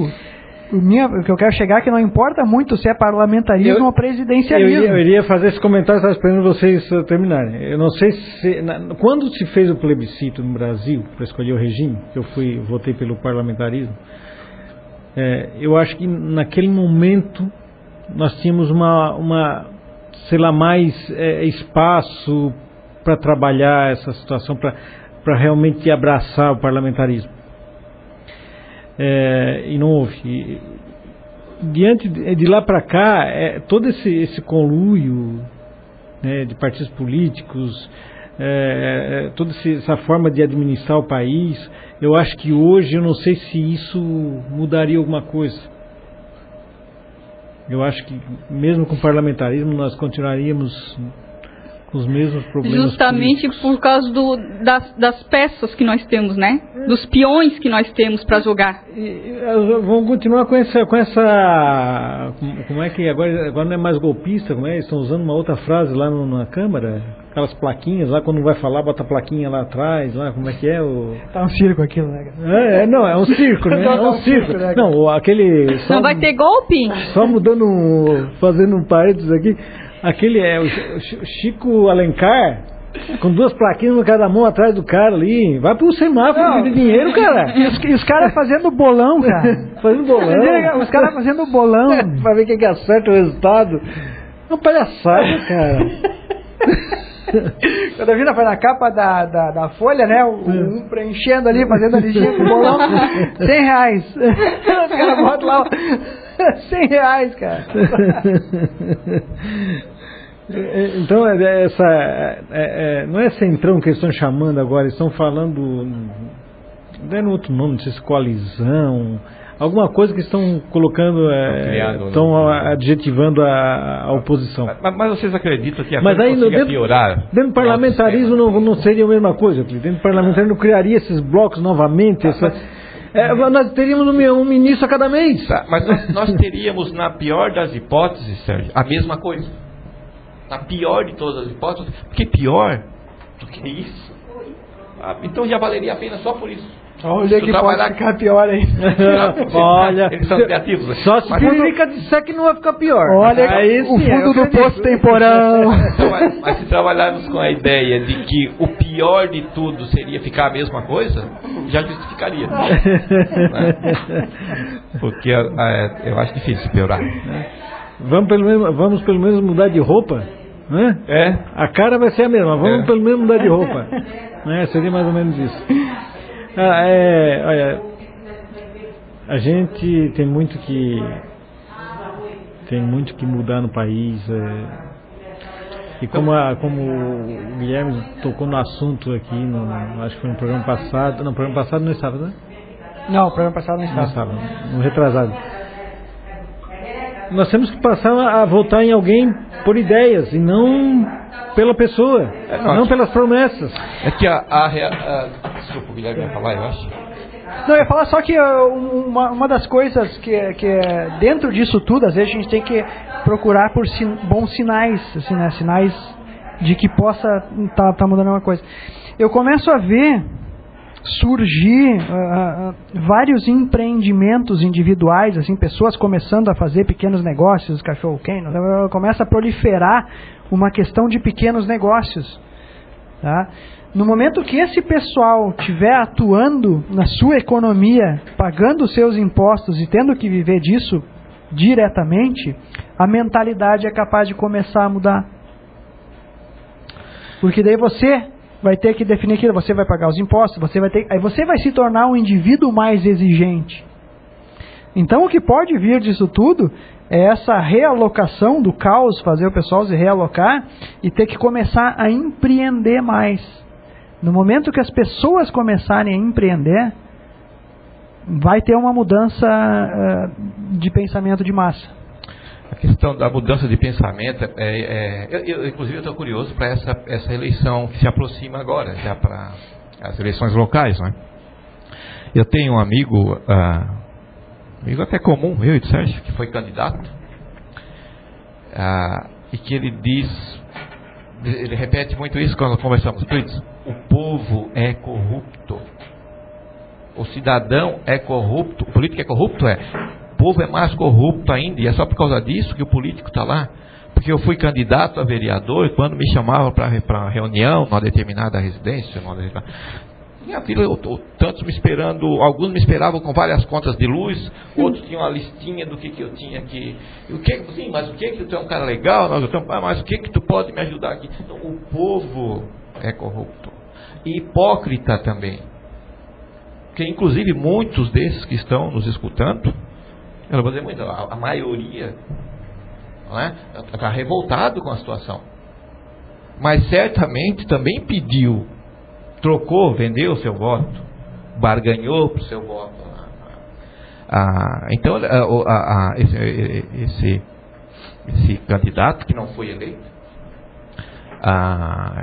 Speaker 3: O que eu quero chegar é que não importa muito se é parlamentarismo ou presidencialismo.
Speaker 1: Eu iria fazer esse comentário, estava esperando vocês terminarem. Eu não sei se... Quando se fez o plebiscito no Brasil, para escolher o regime, que eu votei pelo parlamentarismo, eu acho que naquele momento nós tínhamos sei lá, mais espaço para trabalhar essa situação, para realmente abraçar o parlamentarismo. E não houve. Diante de lá para cá, todo esse conluio, né, de partidos políticos, toda essa forma de administrar o país, eu acho que hoje eu não sei se isso mudaria alguma coisa. Eu acho que mesmo com o parlamentarismo nós continuaríamos com os mesmos problemas.
Speaker 2: Justamente políticos. Por causa das peças que nós temos, né? Dos peões que nós temos para jogar.
Speaker 1: Vamos continuar com essa como é que agora não é mais golpista, como é? Estão usando uma outra frase lá na Câmara, aquelas plaquinhas lá, quando vai falar, bota a plaquinha lá atrás, lá, como é que é?
Speaker 3: Tá um circo aquilo, né?
Speaker 1: Não, é um circo, né? É um circo. Não, aquele...
Speaker 2: Não vai ter golpe?
Speaker 1: Só fazendo um parênteses aqui, aquele o Chico Alencar, com 2 plaquinhas em cada mão atrás do cara ali, vai pro semáforo de dinheiro, cara.
Speaker 3: E os caras fazendo bolão, cara.
Speaker 1: Fazendo bolão.
Speaker 3: Os caras fazendo bolão.
Speaker 1: Pra ver quem que acerta o resultado. É uma palhaçada, cara.
Speaker 3: Quando a vida foi na capa da Folha, né? Um preenchendo ali, fazendo a listinha com o bolão, R$100. Os caras botam lá R$100, cara.
Speaker 1: Então, não é centrão que eles estão chamando agora, eles estão falando, dando outro nome, não sei se coalizão, alguma coisa que estão colocando, estão adjetivando a oposição.
Speaker 4: Mas vocês acreditam que a coisa consiga piorar?
Speaker 1: Dentro do parlamentarismo não seria a mesma coisa, dentro do parlamentarismo não criaria esses blocos novamente, nós teríamos um ministro a cada mês.
Speaker 4: Mas nós teríamos, na pior das hipóteses, Sérgio, a mesma coisa. Na pior de todas as hipóteses, porque pior do que isso. Então já valeria a pena só por isso.
Speaker 3: Olha que pode ficar pior aí.
Speaker 1: Olha,
Speaker 4: eles são criativos.
Speaker 1: Só se Pública disser que não vai ficar pior.
Speaker 3: Olha o fundo do poço temporão.
Speaker 4: Mas se trabalharmos com a ideia de que o pior de tudo seria ficar a mesma coisa, já justificaria. Né? Porque eu acho difícil piorar.
Speaker 1: Vamos pelo menos mudar de roupa, né? A cara vai ser a mesma, vamos pelo menos mudar de roupa, né? Seria mais ou menos isso. Olha, a gente tem muito que mudar no país, e como o Guilherme tocou no assunto aqui, acho que foi no programa passado, não, programa passado não estava, né?
Speaker 3: Não, o programa passado não estava.
Speaker 1: No retrasado. Nós temos que passar a votar em alguém por ideias e não pela pessoa, não pelas promessas.
Speaker 4: É que desculpa, o Guilherme vai falar, eu acho.
Speaker 3: Não, eu ia falar só que uma das coisas que dentro disso tudo, às vezes a gente tem que procurar por bons sinais, assim, né? Sinais de que possa tá mudando alguma coisa. Eu começo a ver surgir vários empreendimentos individuais, assim, pessoas começando a fazer pequenos negócios, cachorro-quente, começa a proliferar uma questão de pequenos negócios, tá? No momento que esse pessoal estiver atuando na sua economia, pagando os seus impostos e tendo que viver disso diretamente, a mentalidade é capaz de começar a mudar. Porque daí você vai ter que definir aquilo, você vai pagar os impostos, aí você vai se tornar um indivíduo mais exigente. Então o que pode vir disso tudo é essa realocação do caos, fazer o pessoal se realocar e ter que começar a empreender mais. No momento que as pessoas começarem a empreender, vai ter uma mudança de pensamento de massa.
Speaker 4: A questão da mudança de pensamento, inclusive eu estou curioso para essa eleição que se aproxima agora, já para as eleições locais, né? Eu tenho um amigo até comum, eu e do Sérgio, que foi candidato, e que ele repete muito isso quando conversamos, o povo é corrupto, o cidadão é corrupto, o político é corrupto, o povo é mais corrupto ainda, e é só por causa disso que o político está lá. Porque eu fui candidato a vereador, e quando me chamavam para uma reunião numa determinada residência, tinha fila, tantos me esperando, alguns me esperavam com várias contas de luz, outros tinham uma listinha do que eu tinha que... Sim, mas o que tu é um cara legal? Mas o que tu pode me ajudar aqui? Então, o povo é corrupto. E hipócrita também. Porque, inclusive, muitos desses que estão nos escutando, eu não vou dizer muito, a maioria está revoltado com a situação. Mas certamente também pediu, trocou, vendeu o seu voto, barganhou para o seu voto. Então, esse candidato que não foi eleito,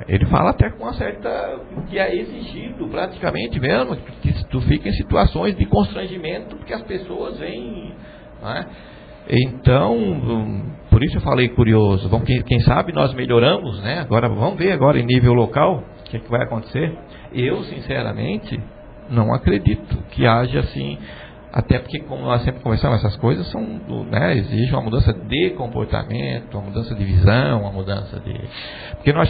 Speaker 4: ele fala até com uma certa... que é exigido praticamente mesmo, que tu fica em situações de constrangimento, porque as pessoas vêm... Então, por isso eu falei curioso, quem sabe nós melhoramos, né? Agora vamos ver agora em nível local o que vai acontecer. Eu, sinceramente, não acredito que haja assim, até porque, como nós sempre conversamos, essas coisas exigem uma mudança de comportamento, uma mudança de visão, uma mudança de... Porque nós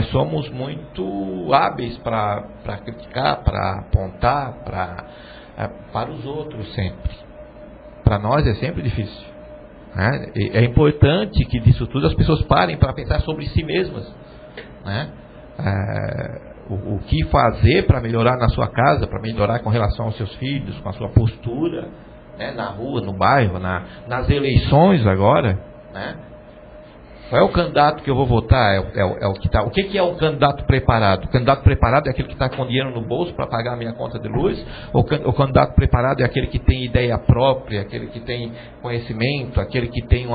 Speaker 4: somos muito hábeis para criticar, para apontar, para os outros sempre. Para nós é sempre difícil. Né? É importante que disso tudo as pessoas parem para pensar sobre si mesmas. Né? O que fazer para melhorar na sua casa, para melhorar com relação aos seus filhos, com a sua postura, né? Na rua, no bairro, nas eleições agora. Né? Qual é o candidato que eu vou votar? O que tá. O que é um candidato preparado? O candidato preparado é aquele que está com dinheiro no bolso para pagar a minha conta de luz? Ou o candidato preparado é aquele que tem ideia própria, aquele que tem conhecimento, aquele que tem um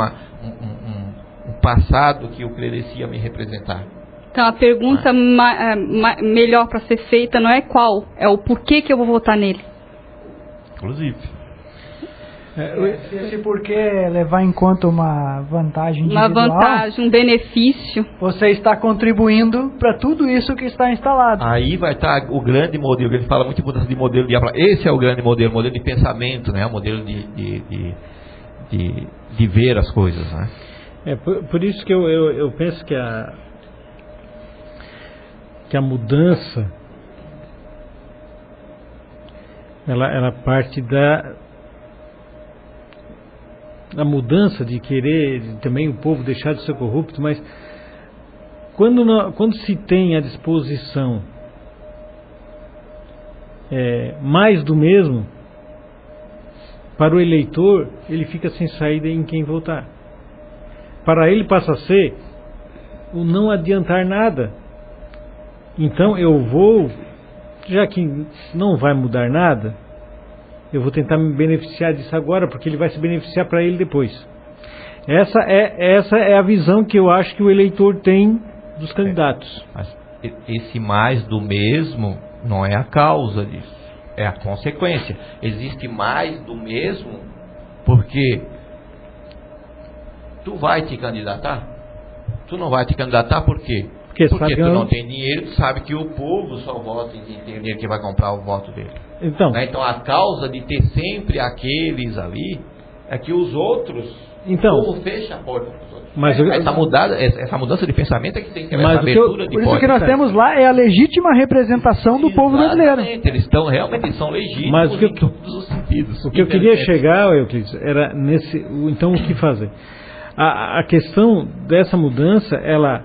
Speaker 4: passado que o credencia me representar?
Speaker 2: Então a pergunta melhor para ser feita não é qual, é o porquê que eu vou votar nele.
Speaker 4: Inclusive.
Speaker 3: Esse porquê levar em conta uma vantagem individual,
Speaker 2: uma vantagem, um benefício.
Speaker 3: Você está contribuindo para tudo isso que está instalado.
Speaker 4: Aí vai estar o grande modelo, que a gente fala muito de modelo de... Esse é o grande modelo de pensamento, né? O modelo de ver as coisas. Né?
Speaker 1: Por isso que eu penso que a mudança ela parte da mudança de querer também o povo deixar de ser corrupto, mas quando se tem à disposição mais do mesmo, para o eleitor ele fica sem saída em quem votar. Para ele passa a ser o não adiantar nada. Então eu vou, já que não vai mudar nada, eu vou tentar me beneficiar disso agora, porque ele vai se beneficiar para ele depois. Essa é a visão que eu acho que o eleitor tem dos candidatos.
Speaker 4: Mas esse mais do mesmo não é a causa disso, é a consequência. Existe mais do mesmo porque tu vai te candidatar? Tu não vai te candidatar por quê? Porque tu não tem dinheiro, tu sabe que o povo só vota em quem tem dinheiro que vai comprar o voto dele. Então a causa de ter sempre aqueles ali é que os outros, o povo fecha a porta para os outros. Mas essa mudança de pensamento é que tem que ter essa abertura de porta.
Speaker 3: Por isso que nós temos lá é a legítima representação do povo brasileiro.
Speaker 4: Eles são legítimos em todos os sentidos. partidos.
Speaker 1: O que eu queria chegar, Euclides, era nesse... Então, o que fazer? A questão dessa mudança, ela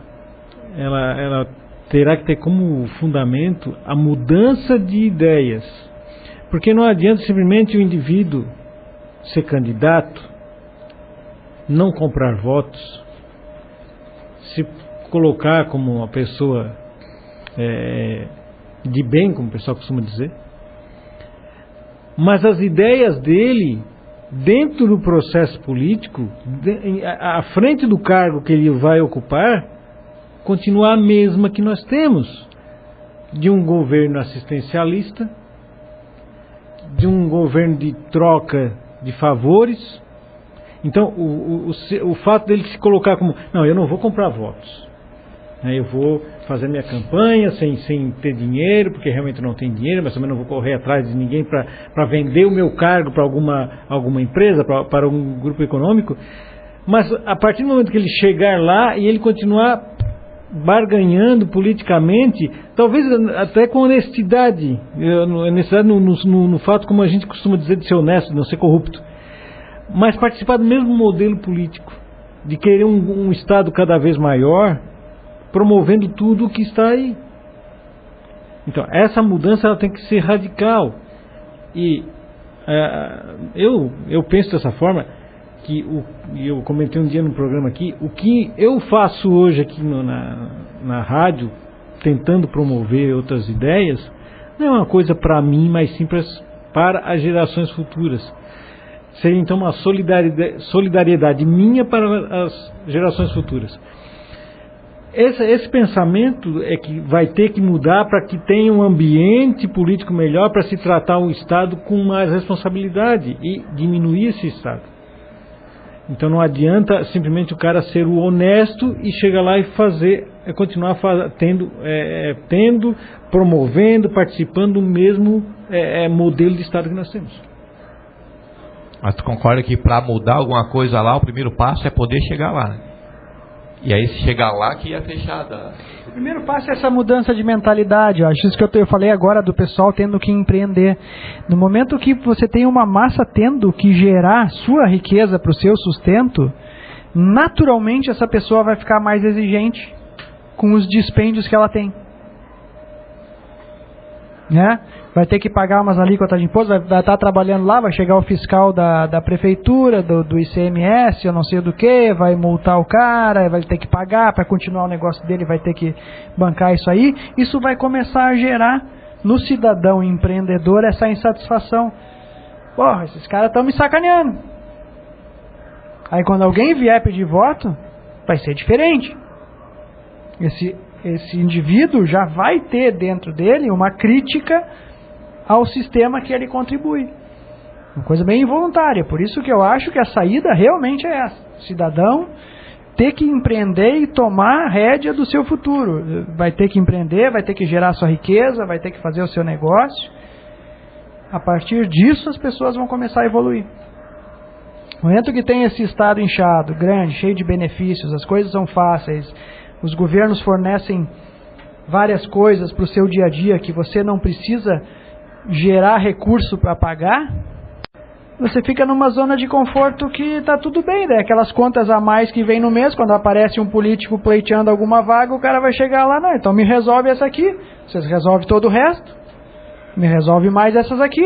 Speaker 1: terá que ter como fundamento a mudança de ideias. Porque não adianta simplesmente o indivíduo ser candidato, não comprar votos, se colocar como uma pessoa de bem, como o pessoal costuma dizer, mas as ideias dele, dentro do processo político, à frente do cargo que ele vai ocupar, continuar a mesma que nós temos, de um governo assistencialista, de um governo de troca de favores. Então, o fato dele se colocar como, não, eu não vou comprar votos, eu vou fazer minha campanha sem ter dinheiro, porque realmente não tem dinheiro, mas também não vou correr atrás de ninguém para vender o meu cargo para alguma empresa, para um grupo econômico. Mas a partir do momento que ele chegar lá e ele continuar barganhando politicamente, talvez até com honestidade, no fato, como a gente costuma dizer, de ser honesto, de não ser corrupto, mas participar do mesmo modelo político, de querer um Estado cada vez maior, promovendo tudo o que está aí. Então, essa mudança ela tem que ser radical. E eu penso dessa forma, que eu comentei um dia no programa aqui, o que eu faço hoje aqui na rádio, tentando promover outras ideias, não é uma coisa para mim, mas sim para as gerações futuras. Seria então uma solidariedade minha para as gerações futuras. Esse pensamento é que vai ter que mudar para que tenha um ambiente político melhor para se tratar o Estado com mais responsabilidade e diminuir esse Estado. Então não adianta simplesmente o cara ser o honesto e chegar lá e continuar promovendo, participando do mesmo modelo de Estado que nós temos.
Speaker 4: Mas tu concorda que para mudar alguma coisa lá, o primeiro passo é poder chegar lá, né? E aí, se chegar lá, que é fechada.
Speaker 3: O primeiro passo é essa mudança de mentalidade. Eu acho isso que eu falei agora do pessoal tendo que empreender. No momento que você tem uma massa tendo que gerar sua riqueza para o seu sustento, naturalmente essa pessoa vai ficar mais exigente com os dispêndios que ela tem. Né? Vai ter que pagar umas alíquotas de imposto, vai estar trabalhando lá, vai chegar o fiscal da prefeitura, do ICMS, eu não sei do que, vai multar o cara, vai ter que pagar para continuar o negócio dele, vai ter que bancar isso aí. Isso vai começar a gerar no cidadão empreendedor essa insatisfação. Porra, esses caras estão me sacaneando. Aí quando alguém vier pedir voto, vai ser diferente. Esse indivíduo já vai ter dentro dele uma crítica ao sistema que ele contribui. Uma coisa bem involuntária. Por isso que eu acho que a saída realmente é essa. O cidadão ter que empreender e tomar a rédea do seu futuro. Vai ter que empreender, vai ter que gerar sua riqueza, vai ter que fazer o seu negócio. A partir disso as pessoas vão começar a evoluir. No momento que tem esse estado inchado, grande, cheio de benefícios, as coisas são fáceis, os governos fornecem várias coisas para o seu dia a dia que você não precisa gerar recurso para pagar, você fica numa zona de conforto que está tudo bem, né? Aquelas contas a mais que vem no mês, quando aparece um político pleiteando alguma vaga, o cara vai chegar lá, não, então me resolve essa aqui, vocês resolvem todo o resto, me resolve mais essas aqui.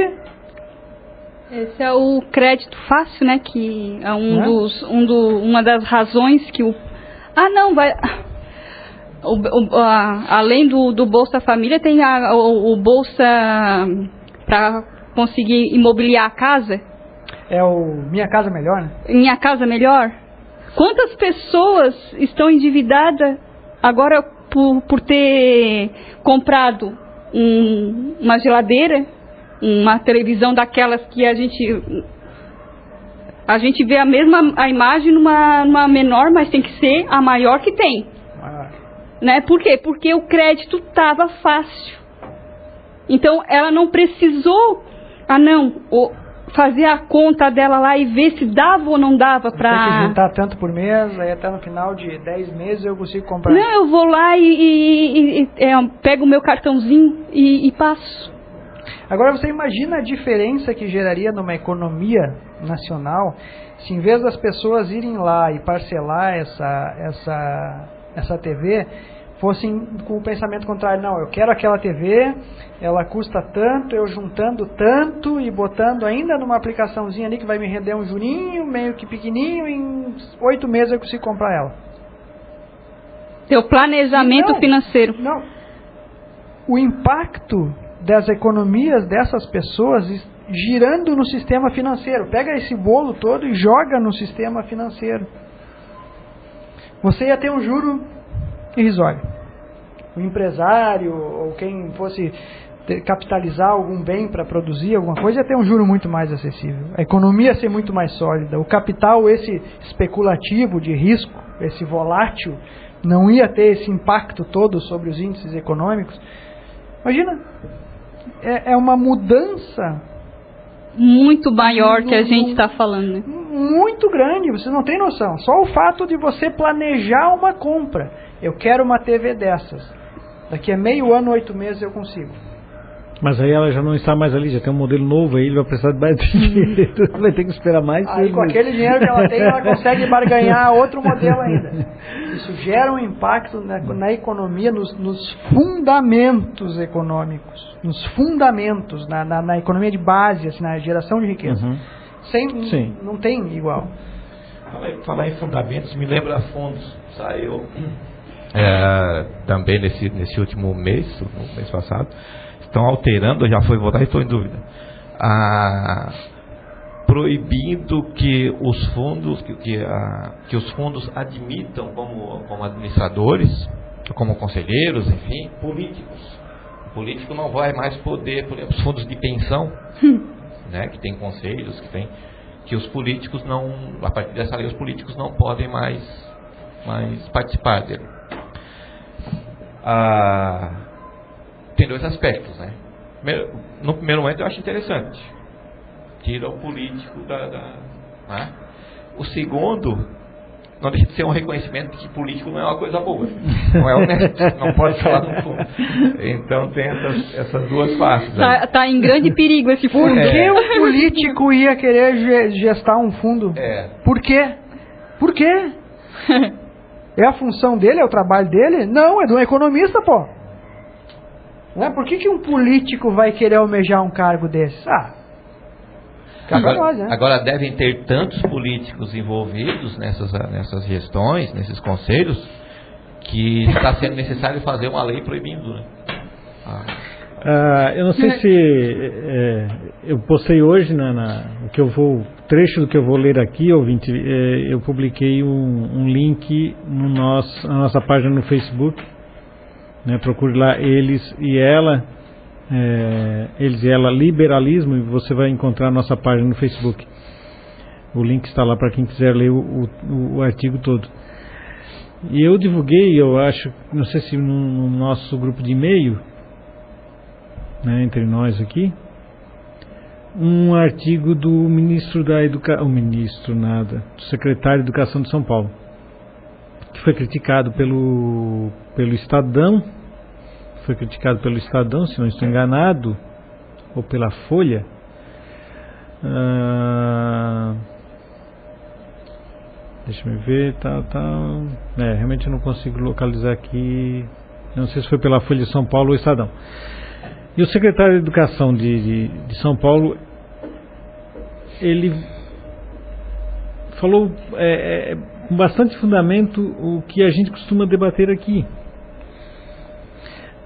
Speaker 2: Esse é o crédito fácil, né? Que é uma das razões que além do Bolsa Família, tem o Bolsa para conseguir imobiliar a casa.
Speaker 3: É o Minha Casa Melhor, né?
Speaker 2: Minha Casa Melhor. Quantas pessoas estão endividadas agora por ter comprado uma geladeira, uma televisão daquelas que a gente vê a imagem numa menor, mas tem que ser a maior que tem. Né? Por quê? Porque o crédito estava fácil. Então ela não precisou fazer a conta dela lá e ver se dava ou não dava para...
Speaker 3: Tem que juntar tanto por mês, aí até no final de 10 meses eu consigo comprar.
Speaker 2: Não, eu vou lá e pego o meu cartãozinho e passo.
Speaker 3: Agora você imagina a diferença que geraria numa economia nacional se em vez das pessoas irem lá e parcelar essa TV, fossem com o pensamento contrário. Não, eu quero aquela TV, ela custa tanto, eu juntando tanto e botando ainda numa aplicaçãozinha ali que vai me render um jurinho, meio que pequenininho, em 8 meses eu consigo comprar ela.
Speaker 2: Teu planejamento financeiro.
Speaker 3: Não. O impacto das economias dessas pessoas girando no sistema financeiro. Pega esse bolo todo e joga no sistema financeiro. Você ia ter um juro irrisório. O empresário ou quem fosse capitalizar algum bem para produzir alguma coisa ia ter um juro muito mais acessível. A economia ia ser muito mais sólida. O capital, esse especulativo de risco, esse volátil, não ia ter esse impacto todo sobre os índices econômicos. Imagina, é uma mudança
Speaker 2: muito maior que a gente está falando. Né?
Speaker 3: Muito grande, vocês não têm noção. Só o fato de você planejar uma compra. Eu quero uma TV dessas. Daqui a meio ano, 8 meses eu consigo.
Speaker 1: Mas aí ela já não está mais ali, já tem um modelo novo aí, ele vai precisar de mais dinheiro, vai ter que esperar mais.
Speaker 3: Aí com aquele dinheiro que ela tem, ela consegue barganhar outro modelo ainda. Isso gera um impacto na economia, nos fundamentos econômicos, nos fundamentos, na economia de base, assim, na geração de riqueza.
Speaker 1: Uhum.
Speaker 3: Sim. Não tem igual.
Speaker 4: Falar em fundamentos me lembra fundos. Saiu também nesse último mês, no mês passado. Estão alterando, já foi votado, estou em dúvida, proibindo que os fundos que os fundos admitam como administradores, como conselheiros, enfim, políticos. O político não vai mais poder, por exemplo, os fundos de pensão, né, que tem conselhos, que os políticos não, a partir dessa lei, os políticos não podem mais participar dele. Tem 2 aspectos, né? No primeiro momento eu acho interessante. Tira o político né? O segundo, não deixa de ser um reconhecimento de que político não é uma coisa boa. Não é honesto, não pode falar no fundo. Então tem essas 2 faces.
Speaker 2: Tá em grande perigo esse fundo.
Speaker 3: Por que um político ia querer gestar um fundo? Por quê? Por quê? É a função dele? É o trabalho dele? Não, é de um economista, pô. Não é? Por que um político vai querer almejar um cargo desses?
Speaker 4: Agora devem ter tantos políticos envolvidos nessas gestões, nesses conselhos, que está sendo necessário fazer uma lei proibindo, né?
Speaker 1: Eu não sei se eu postei hoje trecho do que eu vou ler aqui, ouvinte, eu publiquei um link na nossa página no Facebook, né, procure lá Eles e Ela Liberalismo, e você vai encontrar a nossa página no Facebook. O link está lá para quem quiser ler o artigo todo. E eu divulguei, eu acho, não sei se no nosso grupo de e-mail, né, entre nós aqui, um artigo do ministro da Educação, do secretário de Educação de São Paulo, que foi criticado pelo Estadão, se não estou enganado, ou pela Folha. Deixa eu ver, realmente eu não consigo localizar aqui, não sei se foi pela Folha de São Paulo ou Estadão. E o secretário de Educação de São Paulo, ele falou com bastante fundamento o que a gente costuma debater aqui.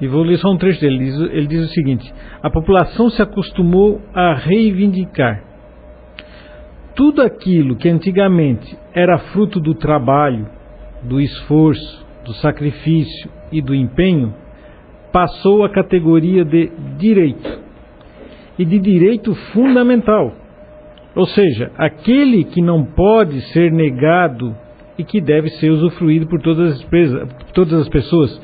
Speaker 1: E vou ler só um trecho dele. Ele diz o seguinte: a população se acostumou a reivindicar tudo aquilo que antigamente era fruto do trabalho, do esforço, do sacrifício e do empenho, passou à categoria de direito, e de direito fundamental, ou seja, aquele que não pode ser negado e que deve ser usufruído por todas as pessoas.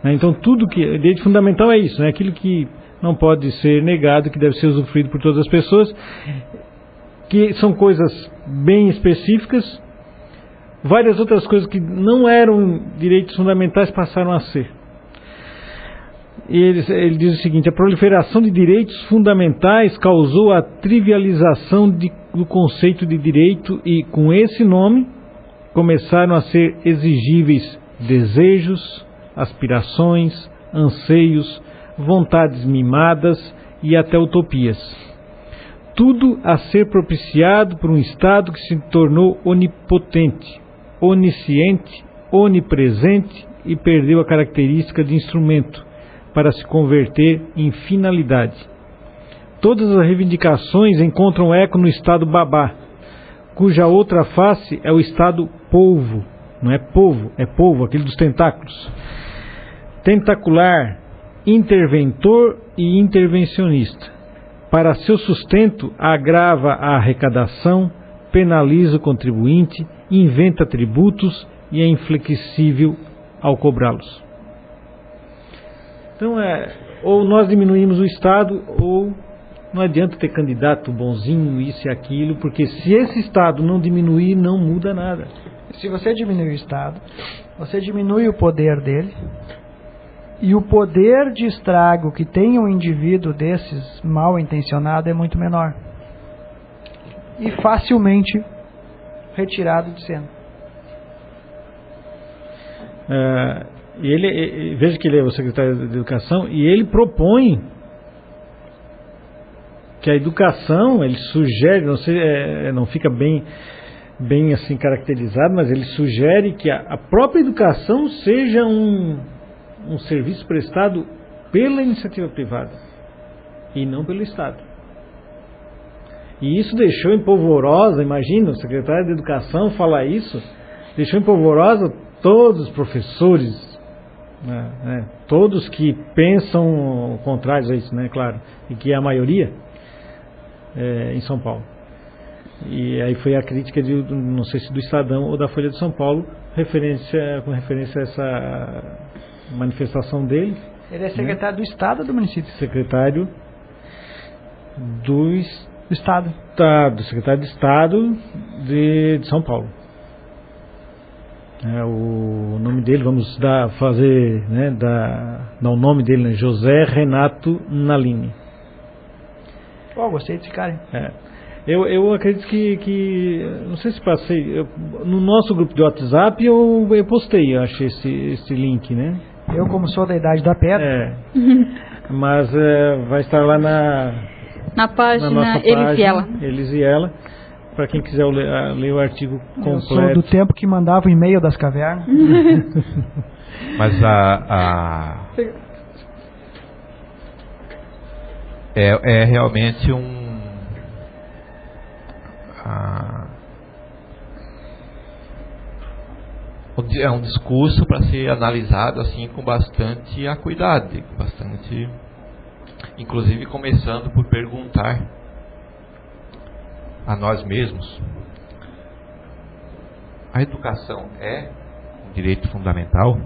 Speaker 1: Então tudo que direito fundamental é isso, né? Aquilo que não pode ser negado, que deve ser usufruído por todas as pessoas, que são coisas bem específicas. Várias outras coisas que não eram direitos fundamentais passaram a ser. ele diz o seguinte: a proliferação de direitos fundamentais causou a trivialização do conceito de direito e, com esse nome, começaram a ser exigíveis desejos, aspirações, anseios, vontades mimadas e até utopias. Tudo a ser propiciado por um Estado que se tornou onipotente, onisciente, onipresente e perdeu a característica de instrumento para se converter em finalidade. Todas as reivindicações encontram eco no Estado babá, cuja outra face é o Estado polvo. Não é povo, é polvo, aquele dos tentáculos. Tentacular, interventor e intervencionista. Para seu sustento, agrava a arrecadação, penaliza o contribuinte, inventa tributos e é inflexível ao cobrá-los. Então, ou nós diminuímos o Estado, ou não adianta ter candidato bonzinho, isso e aquilo, porque se esse Estado não diminuir, não muda nada.
Speaker 3: Se você diminui o Estado, você diminui o poder dele, e o poder de estrago que tem um indivíduo desses mal intencionado é muito menor. E facilmente retirado de cena.
Speaker 1: Veja que ele é o secretário de Educação, e ele propõe que a educação, ele sugere, não sei, não fica bem assim caracterizado, mas ele sugere que a própria educação seja um serviço prestado pela iniciativa privada e não pelo Estado. E isso deixou em polvorosa, imagina, o secretário de Educação falar isso, deixou em polvorosa todos os professores, todos que pensam contrários a isso, né, claro, e que é a maioria em São Paulo. E aí foi a crítica não sei se do Estadão ou da Folha de São Paulo, com referência a essa manifestação dele.
Speaker 3: Ele é secretário do Estado ou do município?
Speaker 1: Secretário do
Speaker 3: Estado.
Speaker 1: Secretário de Estado de São Paulo. O nome dele, vamos dar o nome dele, né? José Renato Nalini.
Speaker 3: Gostei desse cara.
Speaker 1: Eu acredito que não sei se passei, no nosso grupo de WhatsApp eu postei, eu achei esse link, né?
Speaker 3: Eu, como sou da idade da pedra.
Speaker 1: Mas vai estar lá na
Speaker 2: página Eles e Ela.
Speaker 1: Eles e Ela, para quem quiser ler o artigo completo. Eu
Speaker 3: sou do tempo que mandava o e-mail das cavernas.
Speaker 4: Mas é realmente é um discurso para ser analisado assim com bastante acuidade, inclusive começando por perguntar a nós mesmos: a educação é um direito fundamental?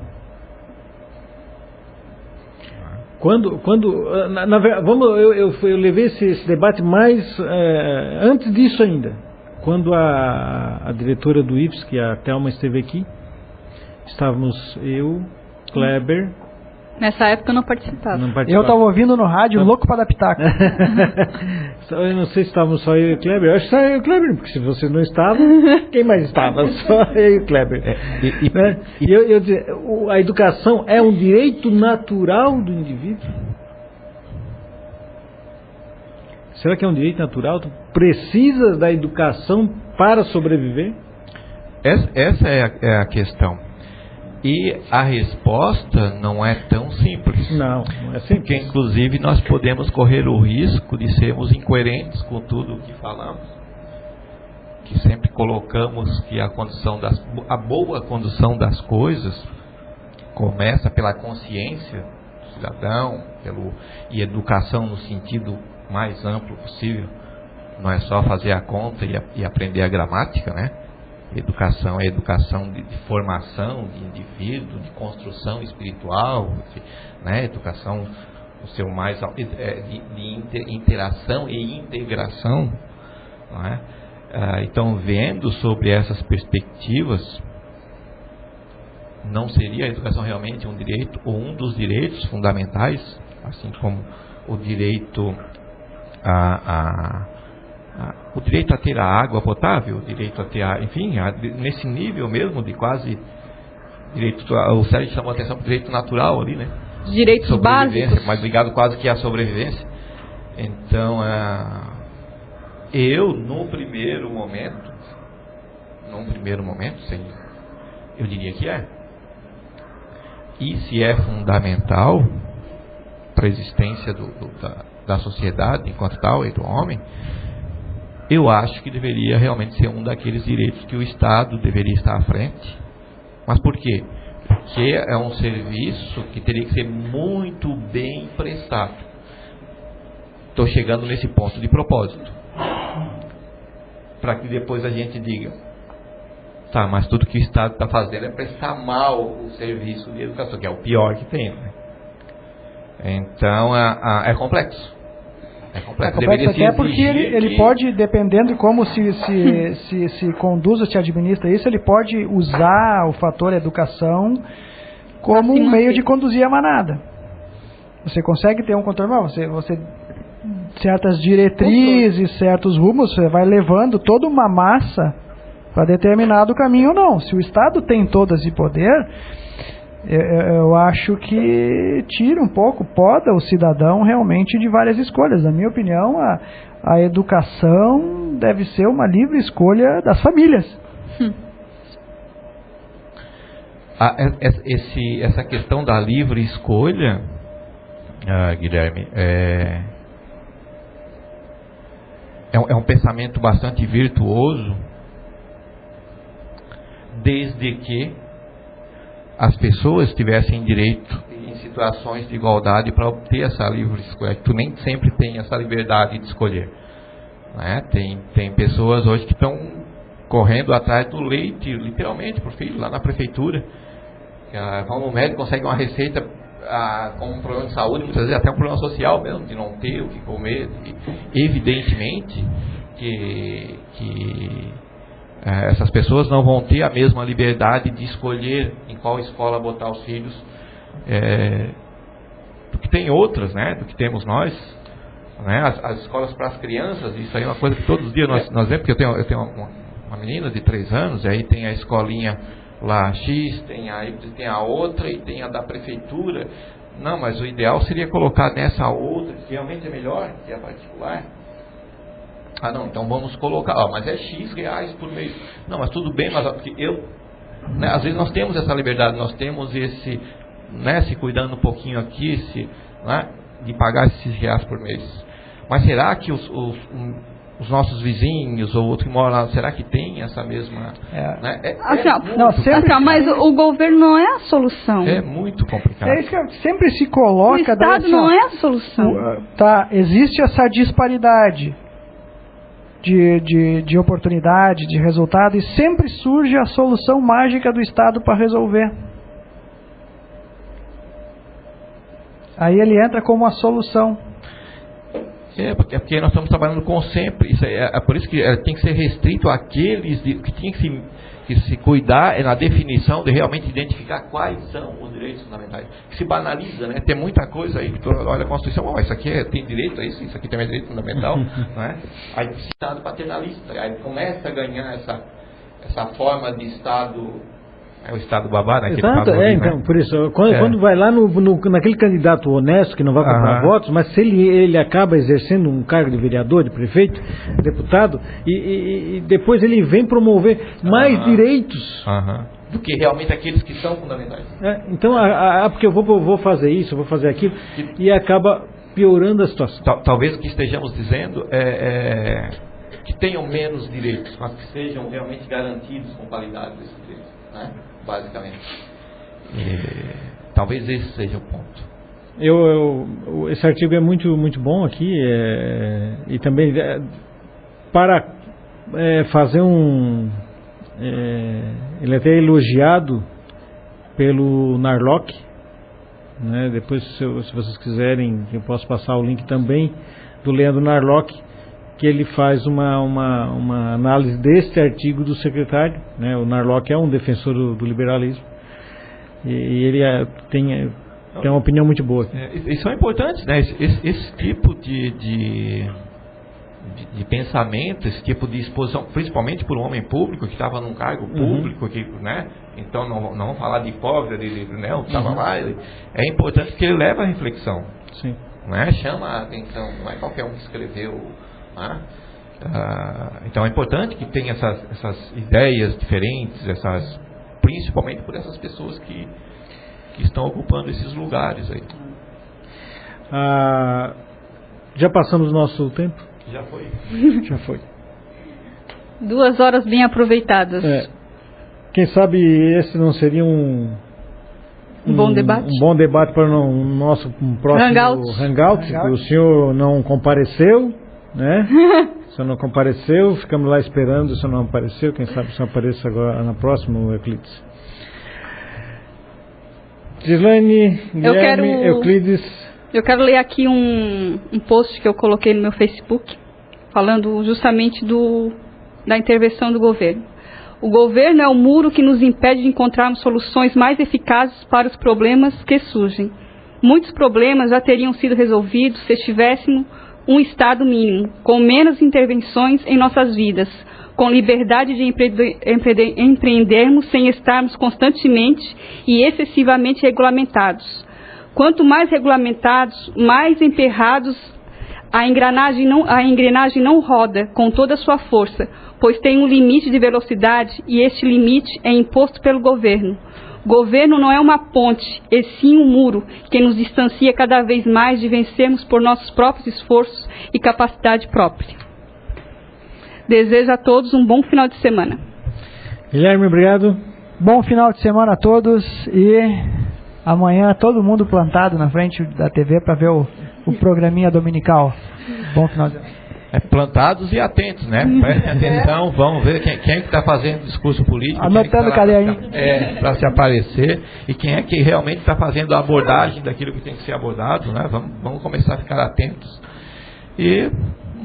Speaker 1: Eu levei esse debate mais antes disso ainda, quando a diretora do IFES, que a Thelma esteve aqui, estávamos eu, Kleber.
Speaker 2: Nessa época eu não participava.
Speaker 3: Eu estava ouvindo no rádio, louco para dar pitaco.
Speaker 1: Eu não sei se estávamos só eu e Kleber. Eu acho que só eu e Kleber, porque se você não estava, quem mais estava? Só eu e Kleber. Eu dizia, a educação é um direito natural do indivíduo? Será que é um direito natural? Tu precisas da educação para sobreviver?
Speaker 4: Essa é a questão. E a resposta não é tão simples.
Speaker 1: Não é simples.
Speaker 4: Porque, inclusive, nós podemos correr o risco de sermos incoerentes com tudo o que falamos. Que sempre colocamos que a boa condução das coisas começa pela consciência do cidadão, e educação no sentido mais amplo possível. Não é só fazer a conta e aprender a gramática, né? Educação é educação de formação de indivíduo, de construção espiritual, né? Educação o seu mais de interação e integração, não é? Então, vendo sobre essas perspectivas, não seria a educação realmente um direito, ou um dos direitos fundamentais, assim como o direito o direito a ter a água potável, o direito a ter enfim, nesse nível mesmo de quase direito, o Sérgio chamou a atenção para o direito natural ali, né?
Speaker 2: Direitos básicos.
Speaker 4: Mas ligado quase que à sobrevivência. Então, eu, num primeiro momento, sim, eu diria que é. E se é fundamental para a existência da sociedade enquanto tal e do homem, eu acho que deveria realmente ser um daqueles direitos que o Estado deveria estar à frente. Mas por quê? Porque é um serviço que teria que ser muito bem prestado. Estou chegando nesse ponto de propósito. Para que depois a gente diga, tá, mas tudo que o Estado está fazendo é prestar mal o serviço de educação, que é o pior que tem, né? Então, é complexo. É complexo
Speaker 3: até porque ele pode, dependendo de como se conduz, se administra isso, ele pode usar o fator educação como um meio de conduzir a manada. Você consegue ter um controle, você certas diretrizes, certos rumos, você vai levando toda uma massa para determinado caminho ou não. Se o Estado tem todo esse poder, eu acho que tira um pouco, poda o cidadão realmente de várias escolhas. Na minha opinião, a educação deve ser uma livre escolha das famílias.
Speaker 4: Essa questão da livre escolha, Guilherme, é um pensamento bastante virtuoso, desde que as pessoas tivessem direito em situações de igualdade para obter essa livre escolha. Tu nem sempre tem essa liberdade de escolher, né? Tem pessoas hoje que estão correndo atrás do leite, literalmente, por filho, lá na prefeitura. Vão no médico, conseguem uma receita com um problema de saúde, muitas vezes até um problema social mesmo, de não ter o que comer. Evidentemente que essas pessoas não vão ter a mesma liberdade de escolher em qual escola botar os filhos do que tem outras, né? Do que temos nós, né? As escolas para as crianças, isso aí é uma coisa que todos os dias nós vemos, porque eu tenho uma menina de 3 anos, e aí tem a escolinha lá X, tem a outra e tem a da prefeitura. Não, mas o ideal seria colocar nessa outra, que realmente é melhor, que é a particular. Não, então vamos colocar, mas é X reais por mês. Não, mas tudo bem, mas porque né, às vezes nós temos essa liberdade, nós temos esse, né, se cuidando um pouquinho aqui, né, de pagar esses reais por mês. Mas será que os nossos vizinhos ou outro que mora lá, será que tem essa mesma... Né?
Speaker 2: Mas o governo não é a solução.
Speaker 4: É muito complicado.
Speaker 3: É isso que sempre se coloca...
Speaker 2: O Estado não é a solução.
Speaker 3: Existe essa disparidade de oportunidade, de resultado, e sempre surge a solução mágica do Estado para resolver. Aí ele entra como a solução.
Speaker 4: Porque nós estamos trabalhando com sempre. Isso é por isso que tem que ser restrito àqueles que tem que se cuidar na definição de realmente identificar quais são os direitos fundamentais. Que se banaliza, né? Tem muita coisa aí que tu olha a Constituição, isso aqui tem direito a isso aqui também é direito fundamental, né? Aí Estado paternalista, aí começa a ganhar essa forma de Estado. É o Estado babá, né?
Speaker 1: Exato, então, por isso, quando vai lá naquele candidato honesto que não vai comprar votos, mas se ele acaba exercendo um cargo de vereador, de prefeito, deputado, e depois ele vem promover mais direitos
Speaker 4: do que realmente aqueles que são fundamentais.
Speaker 1: Então, porque eu vou fazer isso, eu vou fazer aquilo, e acaba piorando a situação.
Speaker 4: Talvez o que estejamos dizendo que tenham menos direitos, mas que sejam realmente garantidos com qualidade desses direitos. Né? Basicamente, talvez esse seja o ponto.
Speaker 1: Esse artigo é muito, muito bom aqui, e também para fazer ele é até elogiado pelo Narlock, né? Depois, se vocês quiserem, eu posso passar o link também do Leandro Narlock, que ele faz uma análise deste artigo do secretário, né? O Narlock é um defensor do liberalismo, E ele tem uma opinião muito boa.
Speaker 4: E são importantes, né? Esse tipo de pensamento, esse tipo de exposição, principalmente por um homem público que estava num cargo público, que, né? Então não vamos falar de hipócrita, né? Estava lá, é importante que ele leve a reflexão.
Speaker 1: Sim.
Speaker 4: Né? Chama a atenção, não é qualquer um que escreveu. Né? Então é importante que tenha essas ideias diferentes, principalmente por essas pessoas que estão ocupando esses lugares aí.
Speaker 1: Já passamos o nosso tempo?
Speaker 4: Já foi.
Speaker 1: Já foi.
Speaker 2: 2 horas bem aproveitadas.
Speaker 1: Quem sabe esse não seria um
Speaker 2: bom debate?
Speaker 1: Um bom debate para o nosso próximo Hangout. O senhor não compareceu, né? O senhor não compareceu, ficamos lá esperando, o senhor não apareceu. Quem sabe o senhor apareça agora na próxima, Euclides. Gislaine, Guilherme, Euclides.
Speaker 2: Eu quero ler aqui um post que eu coloquei no meu Facebook, falando justamente da intervenção do governo. O governo é o muro que nos impede de encontrarmos soluções mais eficazes para os problemas que surgem. Muitos problemas já teriam sido resolvidos se tivéssemos um Estado mínimo, com menos intervenções em nossas vidas, com liberdade de empreendermos sem estarmos constantemente e excessivamente regulamentados. Quanto mais regulamentados, mais emperrados, a engrenagem não roda com toda a sua força, pois tem um limite de velocidade e este limite é imposto pelo governo. O governo não é uma ponte, e sim um muro que nos distancia cada vez mais de vencermos por nossos próprios esforços e capacidade própria. Desejo a todos um bom final de semana.
Speaker 1: Guilherme, obrigado.
Speaker 3: Bom final de semana a todos e amanhã todo mundo plantado na frente da TV para ver o programinha dominical. Bom final de semana.
Speaker 4: Plantados e atentos, né? Prestem atenção, vamos ver quem é que está fazendo discurso político.
Speaker 3: Anotando cadê aí?
Speaker 4: Para se aparecer. E quem é que realmente está fazendo a abordagem daquilo que tem que ser abordado, né? Vamos começar a ficar atentos. E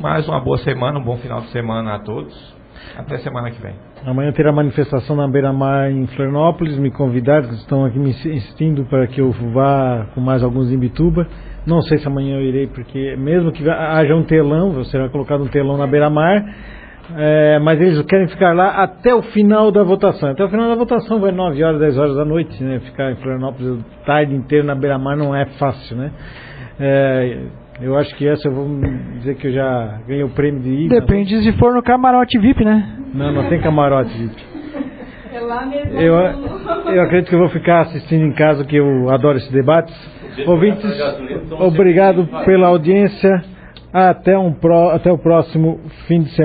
Speaker 4: mais uma boa semana, um bom final de semana a todos. Até semana que vem.
Speaker 1: Amanhã terá manifestação na Beira-Mar em Florianópolis. Me convidaram, estão aqui me insistindo para que eu vá com mais alguns em Bituba. Não sei se amanhã eu irei, porque mesmo que haja um telão, será colocado um telão na Beira-Mar, mas eles querem ficar lá até o final da votação. Até o final da votação vai 9 horas, 10 horas da noite, né? Ficar em Florianópolis a tarde inteira na Beira-Mar não é fácil, né? Eu acho que essa eu vou dizer que eu já ganhei o prêmio de ir.
Speaker 3: Depende se for no camarote VIP, né?
Speaker 1: Não tem camarote VIP.
Speaker 2: É lá mesmo.
Speaker 1: Eu acredito que eu vou ficar assistindo em casa, que eu adoro esses debates. Ouvintes, obrigado pela audiência. Até o próximo fim de semana.